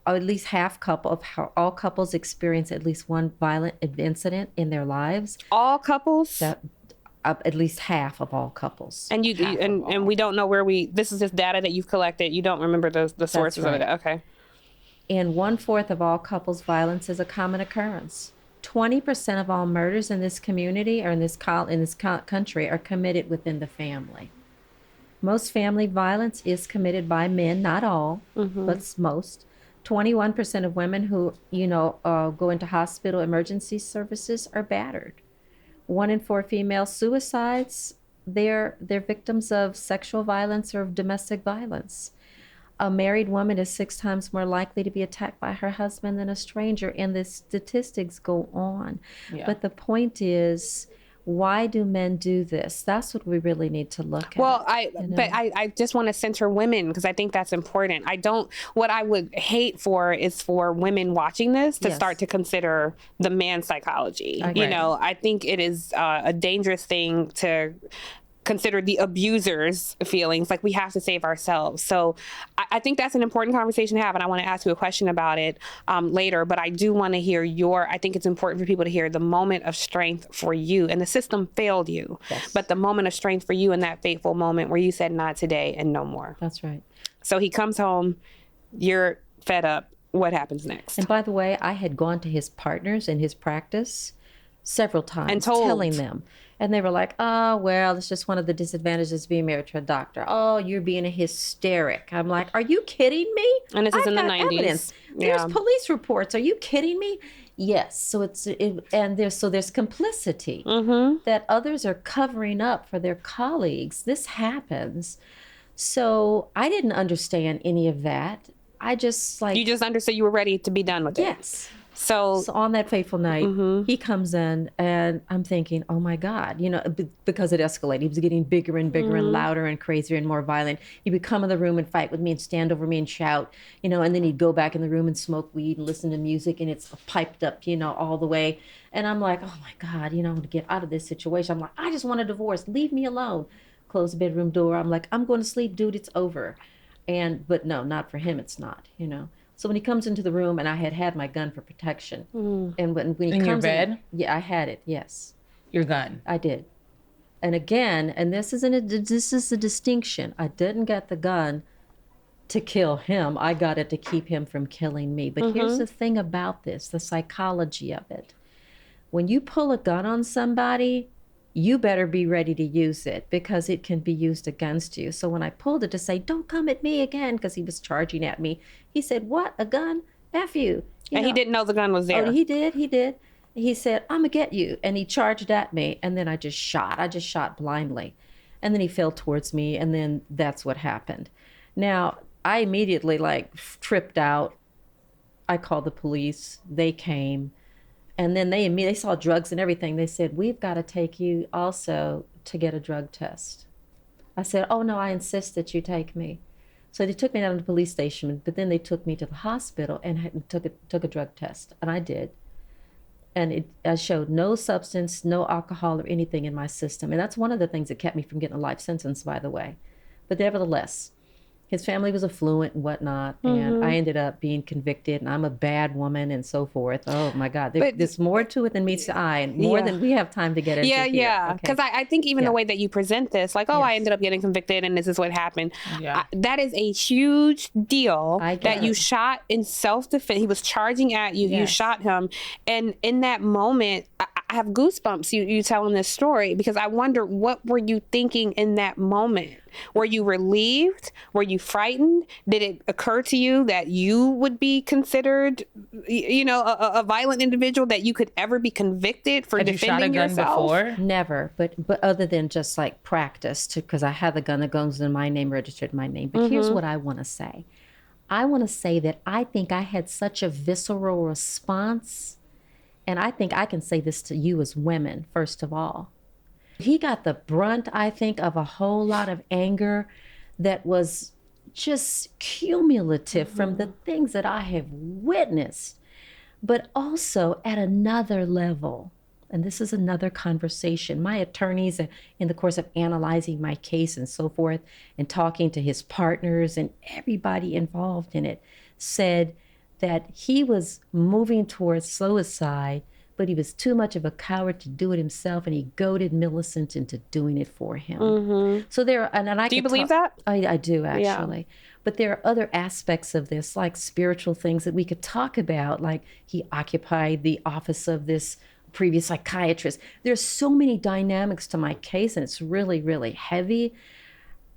least all couples experience at least one violent incident in their lives. All couples? at least half of all couples. And and we don't know this is just data that you've collected. You don't remember the sources of it. Okay. And 1/4 of all couples violence is a common occurrence. 20% of all murders in this community or in this country are committed within the family. Most family violence is committed by men, not all, but most. 21% of women who, go into hospital emergency services are battered. 1 in 4 female suicides, they're victims of sexual violence or domestic violence. A married woman is 6 times more likely to be attacked by her husband than a stranger, and the statistics go on. Yeah. But the point is, why do men do this? That's what we really need to look at. Well, I just want to center women because I think that's important. What I would hate for is for women watching this to start to consider the man's psychology. I think it is a dangerous thing to consider the abuser's feelings. Like, we have to save ourselves. So I think that's an important conversation to have, and I want to ask you a question about it later, but I do want to hear I think it's important for people to hear the moment of strength for you, and the system failed you, but the moment of strength for you in that fateful moment where you said, not today and no more. That's right. So he comes home, you're fed up. What happens next? And by the way, I had gone to his partners in his practice several times and telling them. And they were like, oh, well, it's just one of the disadvantages of being married to a doctor. Oh, you're being a hysteric. I'm like, are you kidding me? And this is in the 90s. Evidence. There's police reports. Are you kidding me? Yes. So there's complicity that others are covering up for their colleagues. This happens. So I didn't understand any of that. I just You just understood you were ready to be done with it. Yes. So on that fateful night, he comes in and I'm thinking, oh my God, because it escalated. He was getting bigger and bigger and louder and crazier and more violent. He would come in the room and fight with me and stand over me and shout, and then he'd go back in the room and smoke weed and listen to music, and it's piped up, all the way. And I'm like, oh my God, I'm going to get out of this situation. I'm like, I just want a divorce. Leave me alone. Close the bedroom door. I'm like, I'm going to sleep, dude. It's over. But no, not for him. It's not, So when he comes into the room, and I had my gun for protection, and when he in comes your bed, yeah, I had it. Yes, your gun. I did. And again, and this is the distinction. I didn't get the gun to kill him. I got it to keep him from killing me. But here's the thing about this: the psychology of it. When you pull a gun on somebody, you better be ready to use it because it can be used against you. So when I pulled it to say, don't come at me again, because he was charging at me, he said, what, a gun? F you. And he didn't know the gun was there. Oh, he did. He said, I'm going to get you. And he charged at me, and then I just shot blindly. And then he fell towards me, and then that's what happened. Now, I immediately tripped out. I called the police. They came. And then they saw drugs and everything. They said, we've got to take you also to get a drug test. I said, oh, no, I insist that you take me. So they took me down to the police station, but then they took me to the hospital and took a drug test. And I did. And I showed no substance, no alcohol or anything in my system. And that's one of the things that kept me from getting a life sentence, by the way. But nevertheless, his family was affluent and whatnot, and I ended up being convicted, and I'm a bad woman and so forth. Oh, my God. There's more to it than meets the eye, and more than we have time to get into here. Yeah. Because I think even the way that you present this, I ended up getting convicted, and this is what happened. Yeah. That is a huge deal that you shot in self-defense. He was charging at you. Yes. You shot him. And in that moment, I have goosebumps, you telling this story, because I wonder, what were you thinking in that moment? Were you relieved? Were you frightened? Did it occur to you that you would be considered, a violent individual, that you could ever be convicted for defending yourself? Had you shot a gun before? Never, but other than just practice, because I had the gun that goes in my name, registered my name. But here's what I want to say. I want to say that I think I had such a visceral response, and I think I can say this to you as women, first of all. He got the brunt, I think, of a whole lot of anger that was just cumulative from the things that I have witnessed, but also at another level. And this is another conversation. My attorneys, in the course of analyzing my case and so forth, and talking to his partners and everybody involved in it, said that he was moving towards suicide but he was too much of a coward to do it himself, and he goaded Millicent into doing it for him. So there are, and I Do you could believe talk- that? I do, actually. But there are other aspects of this, like spiritual things that we could talk about, like he occupied the office of this previous psychiatrist. There's so many dynamics to my case, and it's really, really heavy.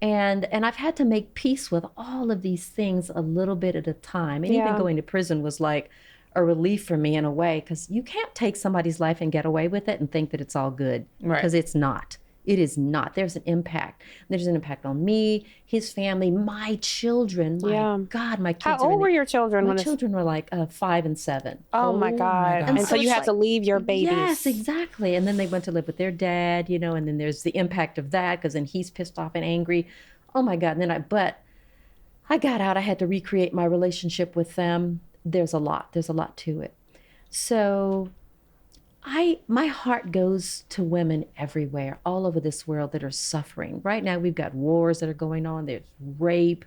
And I've had to make peace with all of these things a little bit at a time. And even going to prison was like a relief for me in a way, because you can't take somebody's life and get away with it and think that it's all good, because it's not. It is not. There's an impact. There's an impact on me, his family, my children. My God, my kids. How old were your children? My children were like 5 and 7. Oh my God. And so you had to leave your babies. Yes, exactly. And then they went to live with their dad, and then there's the impact of that, because then he's pissed off and angry. Oh my God. And then but I got out. I had to recreate my relationship with them. There's a lot to it. So my heart goes to women everywhere, all over this world, that are suffering. Right now, we've got wars that are going on. There's rape.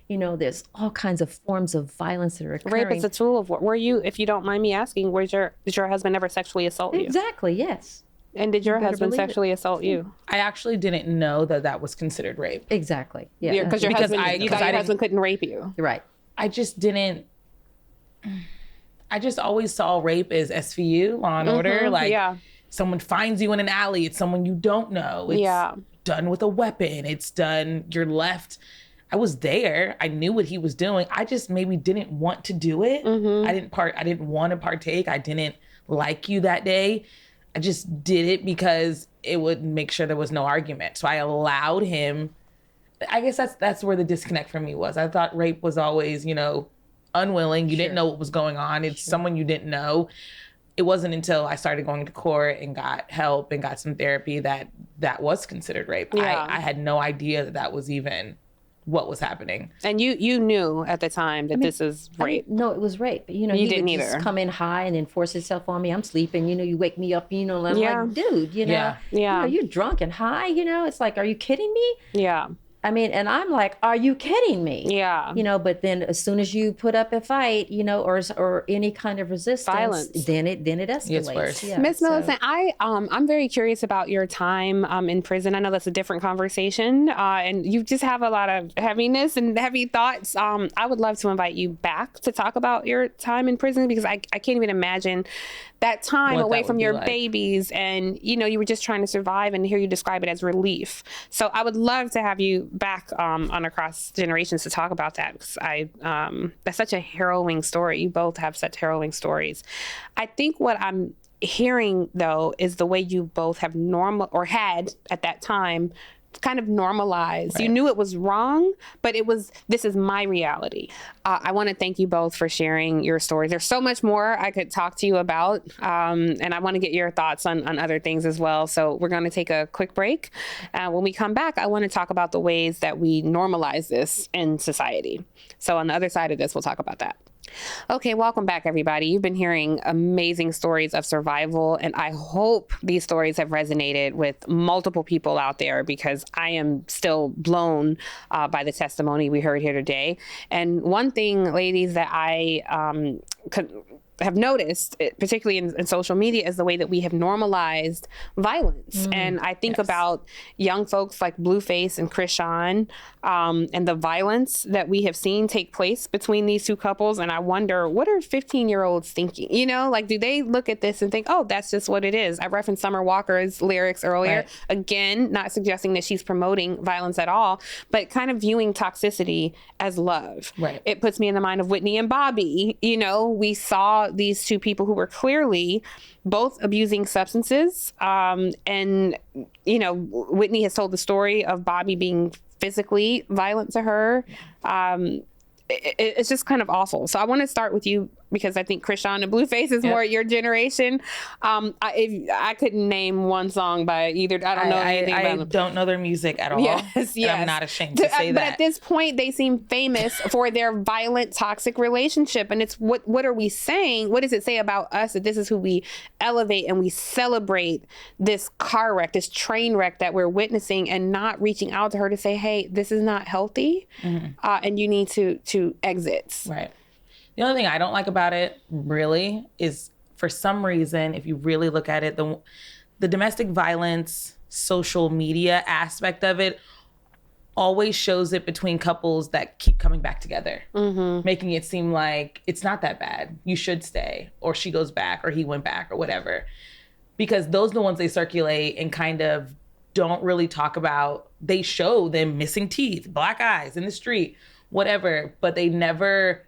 There's all kinds of forms of violence that are occurring. Rape is a tool of war. Were you, if you don't mind me asking, did your husband ever sexually assault you? Exactly, yes. And did your husband sexually assault you? I actually didn't know that was considered rape. Exactly. Yeah. Because you thought your husband couldn't rape you. Right. I just didn't. I just always saw rape as SVU, Law and Order. Someone finds you in an alley. It's someone you don't know. It's done with a weapon. It's done. You're left. I was there. I knew what he was doing. I just maybe didn't want to do it. I didn't want to partake. I didn't like you that day. I just did it because it would make sure there was no argument. So I allowed him. I guess that's where the disconnect for me was. I thought rape was always, unwilling. You didn't know what was going on. It's someone you didn't know. It wasn't until I started going to court and got help and got some therapy that was considered rape. I had no idea that was even what was happening. And you knew at the time that this is rape. No, it was rape. You didn't would just either. come in high and then force itself on me. I'm sleeping. You wake me up. And I'm like, dude. You're drunk and high. It's like, are you kidding me? Yeah. I mean, and I'm like, are you kidding me? Yeah. But then as soon as you put up a fight, or any kind of resistance, violence, then it escalates. It's worse. Yeah, Miss Millicent, I'm very curious about your time in prison. I know that's a different conversation, and you just have a lot of heaviness and heavy thoughts. I would love to invite you back to talk about your time in prison, because I can't even imagine that time away from your babies, and you were just trying to survive, and hear you describe it as relief. So I would love to have you back on Across Generations to talk about that, because that's such a harrowing story. You both have such harrowing stories. I think what I'm hearing though is the way you both have had at that time kind of normalized. Right. You knew it was wrong, but this is my reality. I want to thank you both for sharing your stories. There's so much more I could talk to you about, and I want to get your thoughts on other things as well. So we're going to take a quick break. When we come back, I want to talk about the ways that we normalize this in society. So on the other side of this, we'll talk about that. Okay, welcome back, everybody. You've been hearing amazing stories of survival, and I hope these stories have resonated with multiple people out there, because I am still blown by the testimony we heard here today. And one thing, ladies, that I have noticed, particularly in social media, is the way that we have normalized violence. And I think about young folks like Blueface and Krishan, and the violence that we have seen take place between these two couples. And I wonder, what are 15-year-olds thinking? Do they look at this and think, oh, that's just what it is? I referenced Summer Walker's lyrics earlier. Right. Again, not suggesting that she's promoting violence at all, but kind of viewing toxicity as love. Right. It puts me in the mind of Whitney and Bobby. We saw these two people who were clearly both abusing substances. And Whitney has told the story of Bobby being physically violent to her. It's just kind of awful. So I want to start with you, because I think Krishan and Blueface is more your generation. I couldn't name one song by either. I don't know anything about them. I don't know their music at all. Yes. I'm not ashamed to say that. But at this point, they seem famous for their violent, toxic relationship. And it's what are we saying? What does it say about us that this is who we elevate and we celebrate this car wreck, this train wreck that we're witnessing, and not reaching out to her to say, hey, this is not healthy, and you need to exit. Right. The only thing I don't like about it, really, is for some reason, if you really look at it, the domestic violence social media aspect of it always shows it between couples that keep coming back together, making it seem like it's not that bad. You should stay, or she goes back, or he went back, or whatever. Because those are the ones they circulate and kind of don't really talk about. They show them missing teeth, black eyes in the street, whatever, but they never,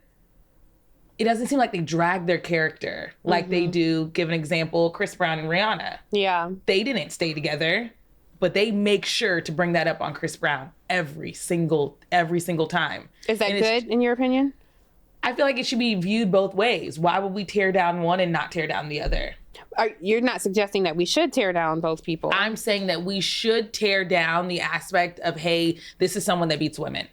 it doesn't seem like they drag their character like they do. Give an example, Chris Brown and Rihanna. Yeah. They didn't stay together, but they make sure to bring that up on Chris Brown every single time. Is that good in your opinion? I feel like it should be viewed both ways. Why would we tear down one and not tear down the other? You're not suggesting that we should tear down both people. I'm saying that we should tear down the aspect of, hey, this is someone that beats women.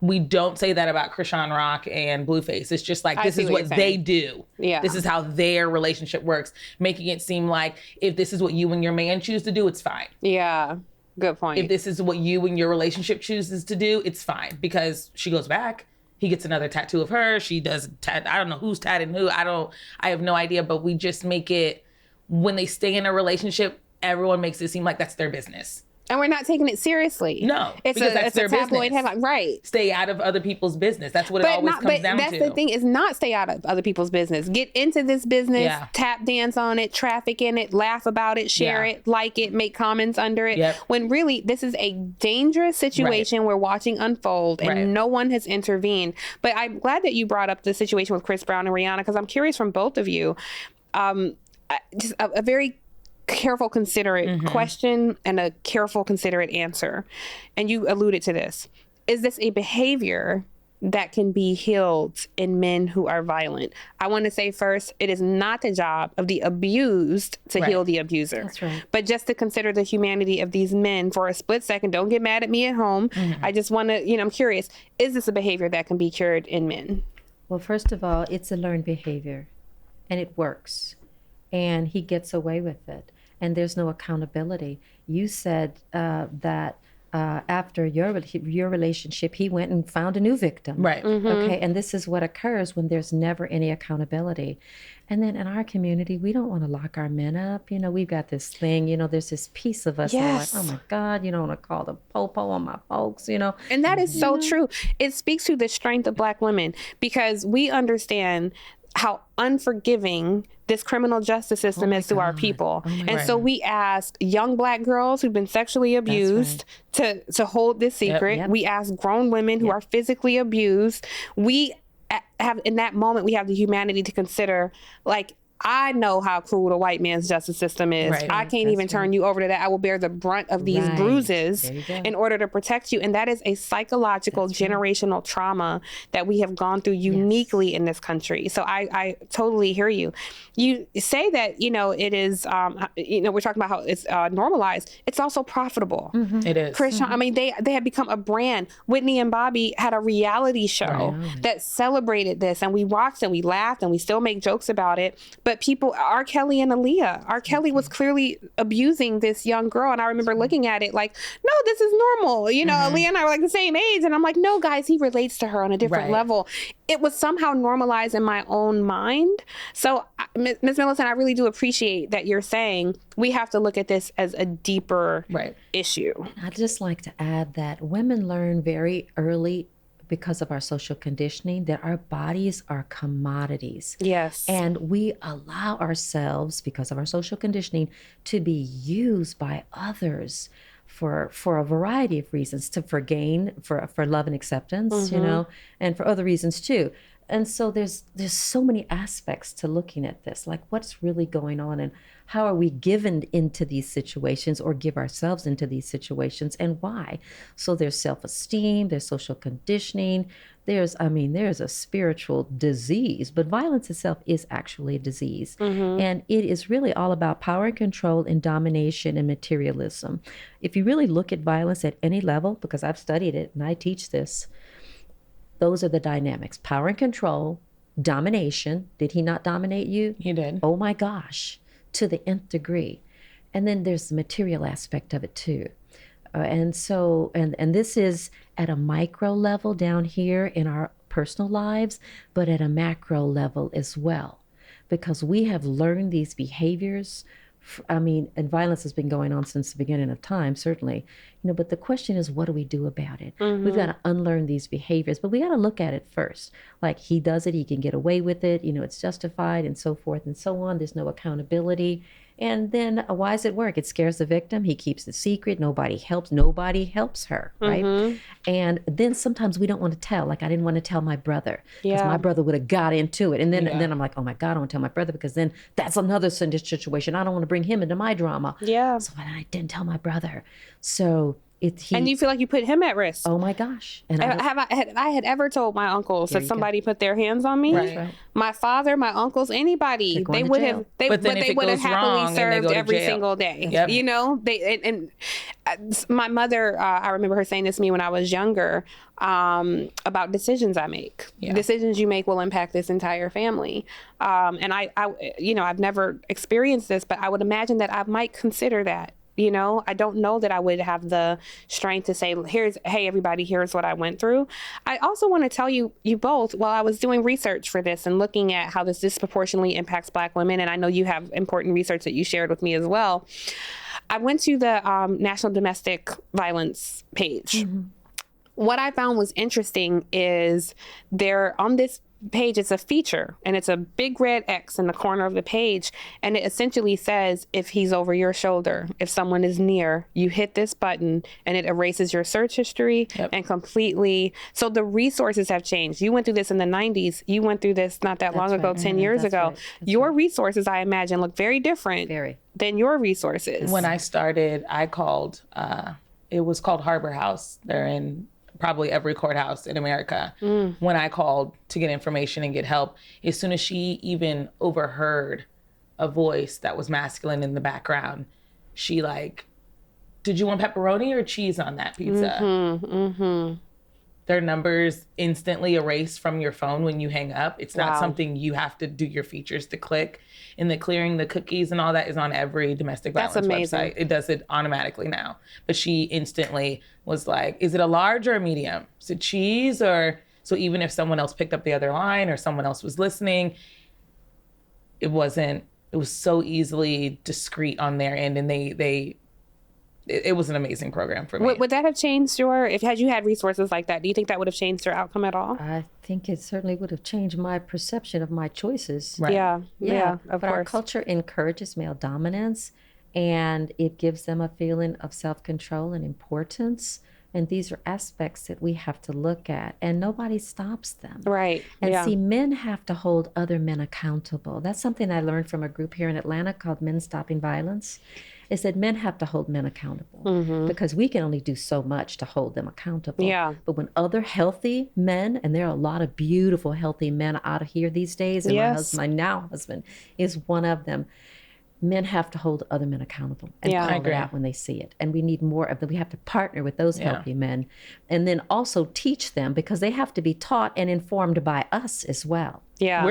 We don't say that about Krishan Rock and Blueface. It's just like, this is what they do. Yeah. This is how their relationship works, making it seem like if this is what you and your man choose to do, it's fine. Yeah, good point. If this is what you and your relationship chooses to do, it's fine, because she goes back. He gets another tattoo of her. She does, I don't know who's tatting who. I have no idea, but we just make it, when they stay in a relationship, everyone makes it seem like that's their business. And we're not taking it seriously. No, it's that's their tabloid business. headline, right? Stay out of other people's business. That's what it always comes down to. But that's the thing, is not stay out of other people's business. Get into this business, tap dance on it, traffic in it, laugh about it, share it, like it, make comments under it. When really, this is a dangerous situation we're watching unfold, and no one has intervened. But I'm glad that you brought up the situation with Chris Brown and Rihanna, because I'm curious from both of you. Just a very careful, considerate question and a careful, considerate answer. And you alluded to this. Is this a behavior that can be healed in men who are violent? I want to say first, it is not the job of the abused to heal the abuser. That's right. But just to consider the humanity of these men for a split second. Don't get mad at me at home. I just want to, I'm curious, is this a behavior that can be cured in men? Well, first of all, it's a learned behavior, and it works. And he gets away with it. And there's no accountability. You said that after your relationship, he went and found a new victim. Right. Okay. And this is what occurs when there's never any accountability. And then in our community, we don't want to lock our men up. We've got this thing, there's this piece of us. Yes. That are like, oh my God, you don't want to call the popo on my folks, And that is so true. It speaks to the strength of Black women, because we understand how unforgiving this criminal justice system is to our people. And so we ask young Black girls who've been sexually abused to hold this secret. We ask grown women who are physically abused. We have, in that moment, we have the humanity to consider, like, I know how cruel the white man's justice system is. I can't even turn you over to that. I will bear the brunt of these bruises in order to protect you. And that is a psychological, generational trauma that we have gone through uniquely in this country. So I totally hear you. You say that, it is, we're talking about how it's normalized. It's also profitable. It is. Christian, I mean, they have become a brand. Whitney and Bobby had a reality show that celebrated this, and we watched and we laughed and we still make jokes about it. But people, R. Kelly and Aaliyah. R. Kelly was clearly abusing this young girl. And I remember looking at it like, no, this is normal. Aaliyah and I were like the same age. And I'm like, no, guys, he relates to her on a different level. It was somehow normalized in my own mind. So, Ms. Millicent, I really do appreciate that you're saying we have to look at this as a deeper issue. I'd just like to add that women learn very early, because of our social conditioning, that our bodies are commodities. Yes. And we allow ourselves, because of our social conditioning, to be used by others for a variety of reasons, for gain, for love and acceptance, and for other reasons too. And so there's so many aspects to looking at this, like what's really going on and how are we given into these situations or give ourselves into these situations, and why? So there's self-esteem, there's social conditioning, there's a spiritual disease, but violence itself is actually a disease. And it is really all about power and control and domination and materialism. If you really look at violence at any level, because I've studied it and I teach this, those are the dynamics: power and control, domination. Did he not dominate you? He did. Oh my gosh, to the nth degree. And then there's the material aspect of it too. And so, and this is at a micro level down here in our personal lives, but at a macro level as well. because we have learned these behaviors. I mean, and violence has been going on since the beginning of time, certainly, but the question is, what do we do about it? We've got to unlearn these behaviors, but we got to look at it first. Like, he does it, he can get away with it, it's justified, and so forth and so on. There's no accountability. And then why does it work? It scares the victim. He keeps it secret. Nobody helps her, right? And then sometimes we don't want to tell. Like, I didn't want to tell my brother because my brother would have got into it. And then I'm like, oh my God, I don't want to tell my brother, because then that's another situation. I don't want to bring him into my drama. Yeah. So I didn't tell my brother. So and you feel like you put him at risk. Oh my gosh. And I had ever told my uncles that somebody put their hands on me, Right. my father, my uncles, anybody, they would have happily served every single day. Yep. My mother, I remember her saying this to me when I was younger, about decisions I make. Yeah. Decisions you make will impact this entire family. And I've never experienced this, but I would imagine that I might consider that. I don't know that I would have the strength to say, hey, everybody, here's what I went through. I also want to tell you both, while I was doing research for this and looking at how this disproportionately impacts Black women, and I know you have important research that you shared with me as well, I went to the National Domestic Violence page. What I found was interesting is there on this page, it's a feature, and it's a big red X in the corner of the page, and it essentially says, if he's over your shoulder, if someone is near, you hit this button and it erases your search history. Yep. And completely. So the resources have changed. You went through this in the 90s. You went through this not that long ago, 10 years ago. Right. Your resources, I imagine, look very different than your resources. When I started, I called, it was called Harbor House. They're in probably every courthouse in America. When I called to get information and get help, as soon as she even overheard a voice that was masculine in the background, she did you want pepperoni or cheese on that pizza? Their numbers instantly erased from your phone when you hang up. It's not something you have to do your features to click. And the clearing the cookies and all that is on every domestic violence website. It does it automatically now. But she instantly was like, is it a large or a medium? Is it cheese? Or so even if someone else picked up the other line or someone else was listening, it was so easily discreet on their end. And it was an amazing program for me. Would that have changed had you had resources like that, do you think that would have changed your outcome at all? I think it certainly would have changed my perception of my choices. Right. Yeah, of but course. our culture encourages male dominance, and it gives them a feeling of self-control and importance. And these are aspects that we have to look at, and nobody stops them. Right. And see, men have to hold other men accountable. That's something I learned from a group here in Atlanta called Men Stopping Violence, is that men have to hold men accountable because we can only do so much to hold them accountable. Yeah. But when other healthy men, and there are a lot of beautiful, healthy men out of here these days, and my now husband is one of them, men have to hold other men accountable and call it out when they see it. And we need more of them. We have to partner with those healthy men, and then also teach them, because they have to be taught and informed by us as well. Yeah.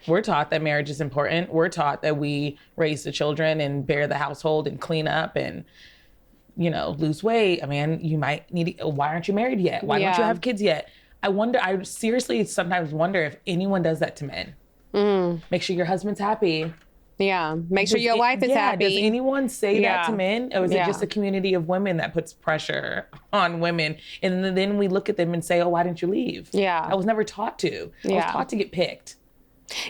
We're taught that marriage is important. We're taught that we raise the children and bear the household and clean up and, lose weight. I mean, you might need why aren't you married yet? Why don't you have kids yet? I seriously sometimes wonder if anyone does that to men. Make sure your husband's happy. Yeah. Make sure your wife is happy. Does anyone say that to men? Or is it just a community of women that puts pressure on women? And then we look at them and say, oh, why didn't you leave? Yeah. I was never taught to. I was taught to get picked.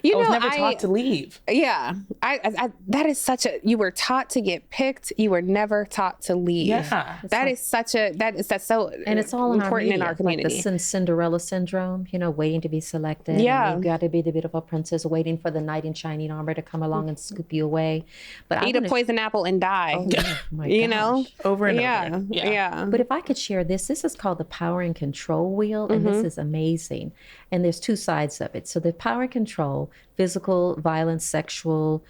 I was never taught to leave. Yeah. That is you were taught to get picked. You were never taught to leave. Yeah. That's so and it's all important in our community. Like the Cinderella syndrome, waiting to be selected. Yeah. And you've got to be the beautiful princess waiting for the knight in shining armor to come along and scoop you away. But eat a poison apple and die. Oh, my gosh. Over and over. Yeah. But if I could share this is called the power and control wheel, and this is amazing. And there's two sides of it. So the power and control, physical violence, sexual,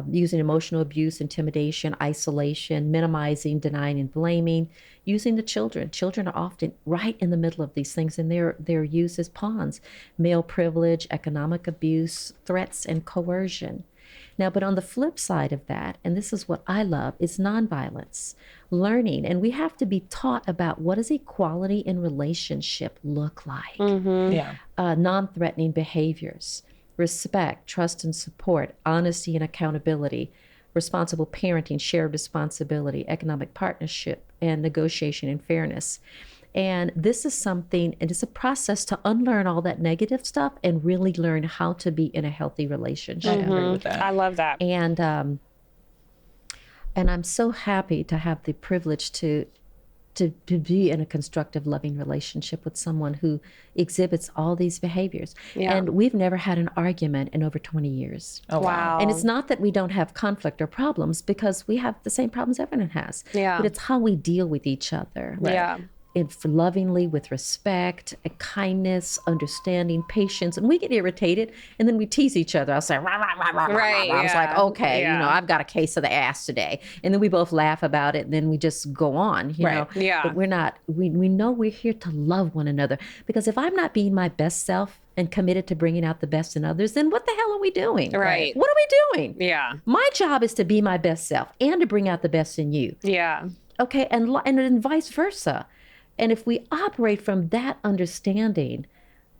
using emotional abuse, intimidation, isolation, minimizing, denying, and blaming, using the children. Children are often right in the middle of these things, and they're used as pawns. Male privilege, economic abuse, threats, and coercion. Now, but on the flip side of that, and this is what I love, is nonviolence, learning. And we have to be taught about what does equality in relationship look like. Yeah. Non-threatening behaviors. respect, trust and support, honesty and accountability, responsible parenting, shared responsibility, economic partnership, and negotiation and fairness. And this is something, it is a process to unlearn all that negative stuff and really learn how to be in a healthy relationship. I agree with that. I love that. And I'm so happy to have the privilege to be in a constructive, loving relationship with someone who exhibits all these behaviors. Yeah. And we've never had an argument in over 20 years. Oh, wow. And it's not that we don't have conflict or problems, because we have the same problems everyone has. Yeah. But it's how we deal with each other. Yeah. Lovingly, with respect, kindness, understanding, patience. And we get irritated and then we tease each other. I'll say, rah, rah, rah, rah, Right, rah. I was yeah. like, okay, Yeah. you know, I've got a case of the ass today. And then we both laugh about it and then we just go on, you know. Yeah. But we're not, we know we're here to love one another. Because if I'm not being my best self and committed to bringing out the best in others, then what the hell are we doing? Right. What are we doing? Yeah. My job is to be my best self and to bring out the best in you. Yeah. Okay, and then vice versa. And if we operate from that understanding,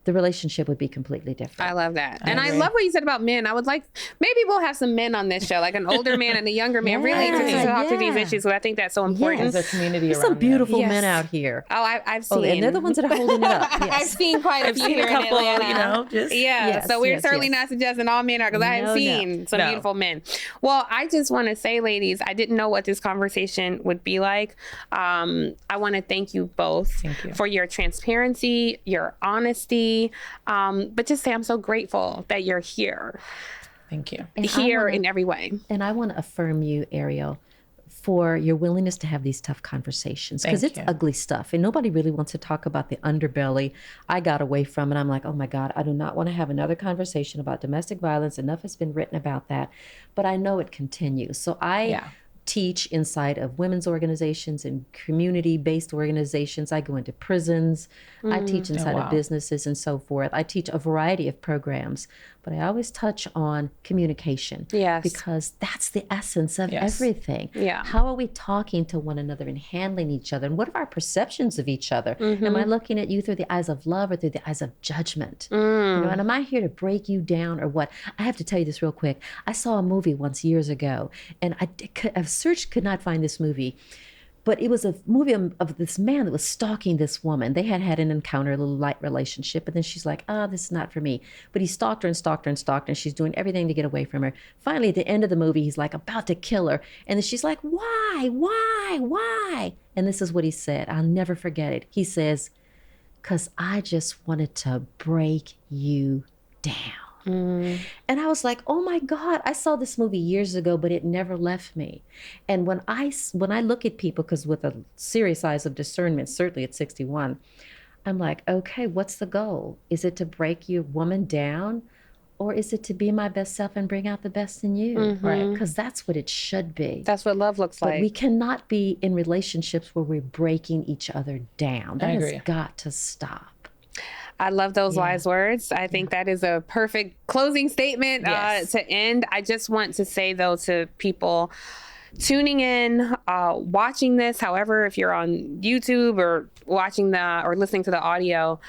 the relationship would be completely different. I love that. And I agree. love what you said about men. I would like, maybe we'll have some men on this show, like an older man and a younger man, really to talk to these issues. So I think that's so important. There's a community There's around some beautiful Yes. men out here. Oh, I've seen. Oh, and they're the ones that are holding it up. I've Yes. seen quite a few seen here a couple, in Atlanta. you know, just Yeah, Yes, so we're yes, certainly yes. not suggesting all men are, because I have No, seen some No. beautiful men. Well, I just want to say, ladies, I didn't know what this conversation would be like. I want to thank you both Thank you. for your transparency, your honesty, but just say I'm so grateful that you're here, Thank you. And I here wanna- in every way. And I want to affirm you, Ariel, for your willingness to have these tough conversations, because Thank it's you. ugly stuff and nobody really wants to talk about the underbelly. I got away from it. I'm like, oh my God, I do not want to have another conversation about domestic violence. Enough has been written about that, but I know it continues. So I Yeah. teach inside of women's organizations and community-based organizations. I go into prisons. I teach inside wow. of businesses and so forth. I teach a variety of programs, but I always touch on communication. Yes. Because that's the essence of Yes. everything. Yeah. How are we talking to one another and handling each other? And what are our perceptions of each other? Am I looking at you through the eyes of love or through the eyes of judgment? You know, and am I here to break you down or what? I have to tell you this real quick. I saw a movie once years ago, and I've searched, could not find this movie. But it was a movie of this man that was stalking this woman. They had an encounter, a little light relationship, and then she's like, this is not for me. But he stalked her and stalked her and stalked her, and she's doing everything to get away from her. Finally, at the end of the movie, he's like about to kill her. And then she's like, why? And this is what he said. I'll never forget it. He says, because I just wanted to break you down. And I was like, oh my God, I saw this movie years ago, but it never left me. And when I look at people, because with a serious eyes of discernment, certainly at 61, I'm like, okay, what's the goal? Is it to break your woman down? Or is it to be my best self and bring out the best in you? Right. Because that's what it should be. That's what love looks But like. we cannot be in relationships where we're breaking each other down. That has agree. got to stop. I love those wise words. I think that is a perfect closing statement Yes. to end. I just want to say, though, to people tuning in, watching this, however, if you're on YouTube or watching or listening to the audio,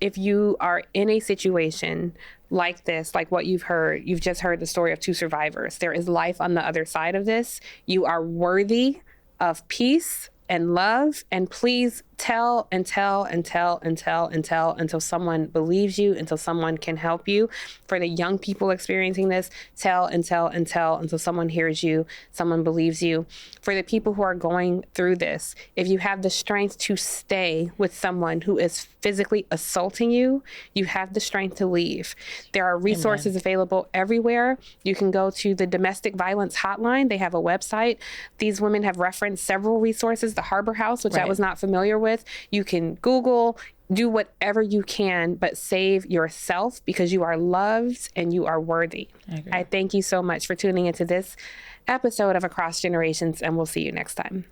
if you are in a situation like this, like what you've just heard the story of two survivors. There is life on the other side of this. You are worthy of peace and love, and please tell until someone believes you, until someone can help you. For the young people experiencing this, tell until someone hears you, someone believes you. For the people who are going through this, if you have the strength to stay with someone who is physically assaulting you, you have the strength to leave. There are resources available everywhere. You can go to the Domestic Violence Hotline. They have a website. These women have referenced several resources, the Harbor House, which I Right. was not familiar with. You can Google, do whatever you can, but save yourself, because you are loved and you are worthy. agree. I thank you so much for tuning into this episode of Across Generations, and we'll see you next time.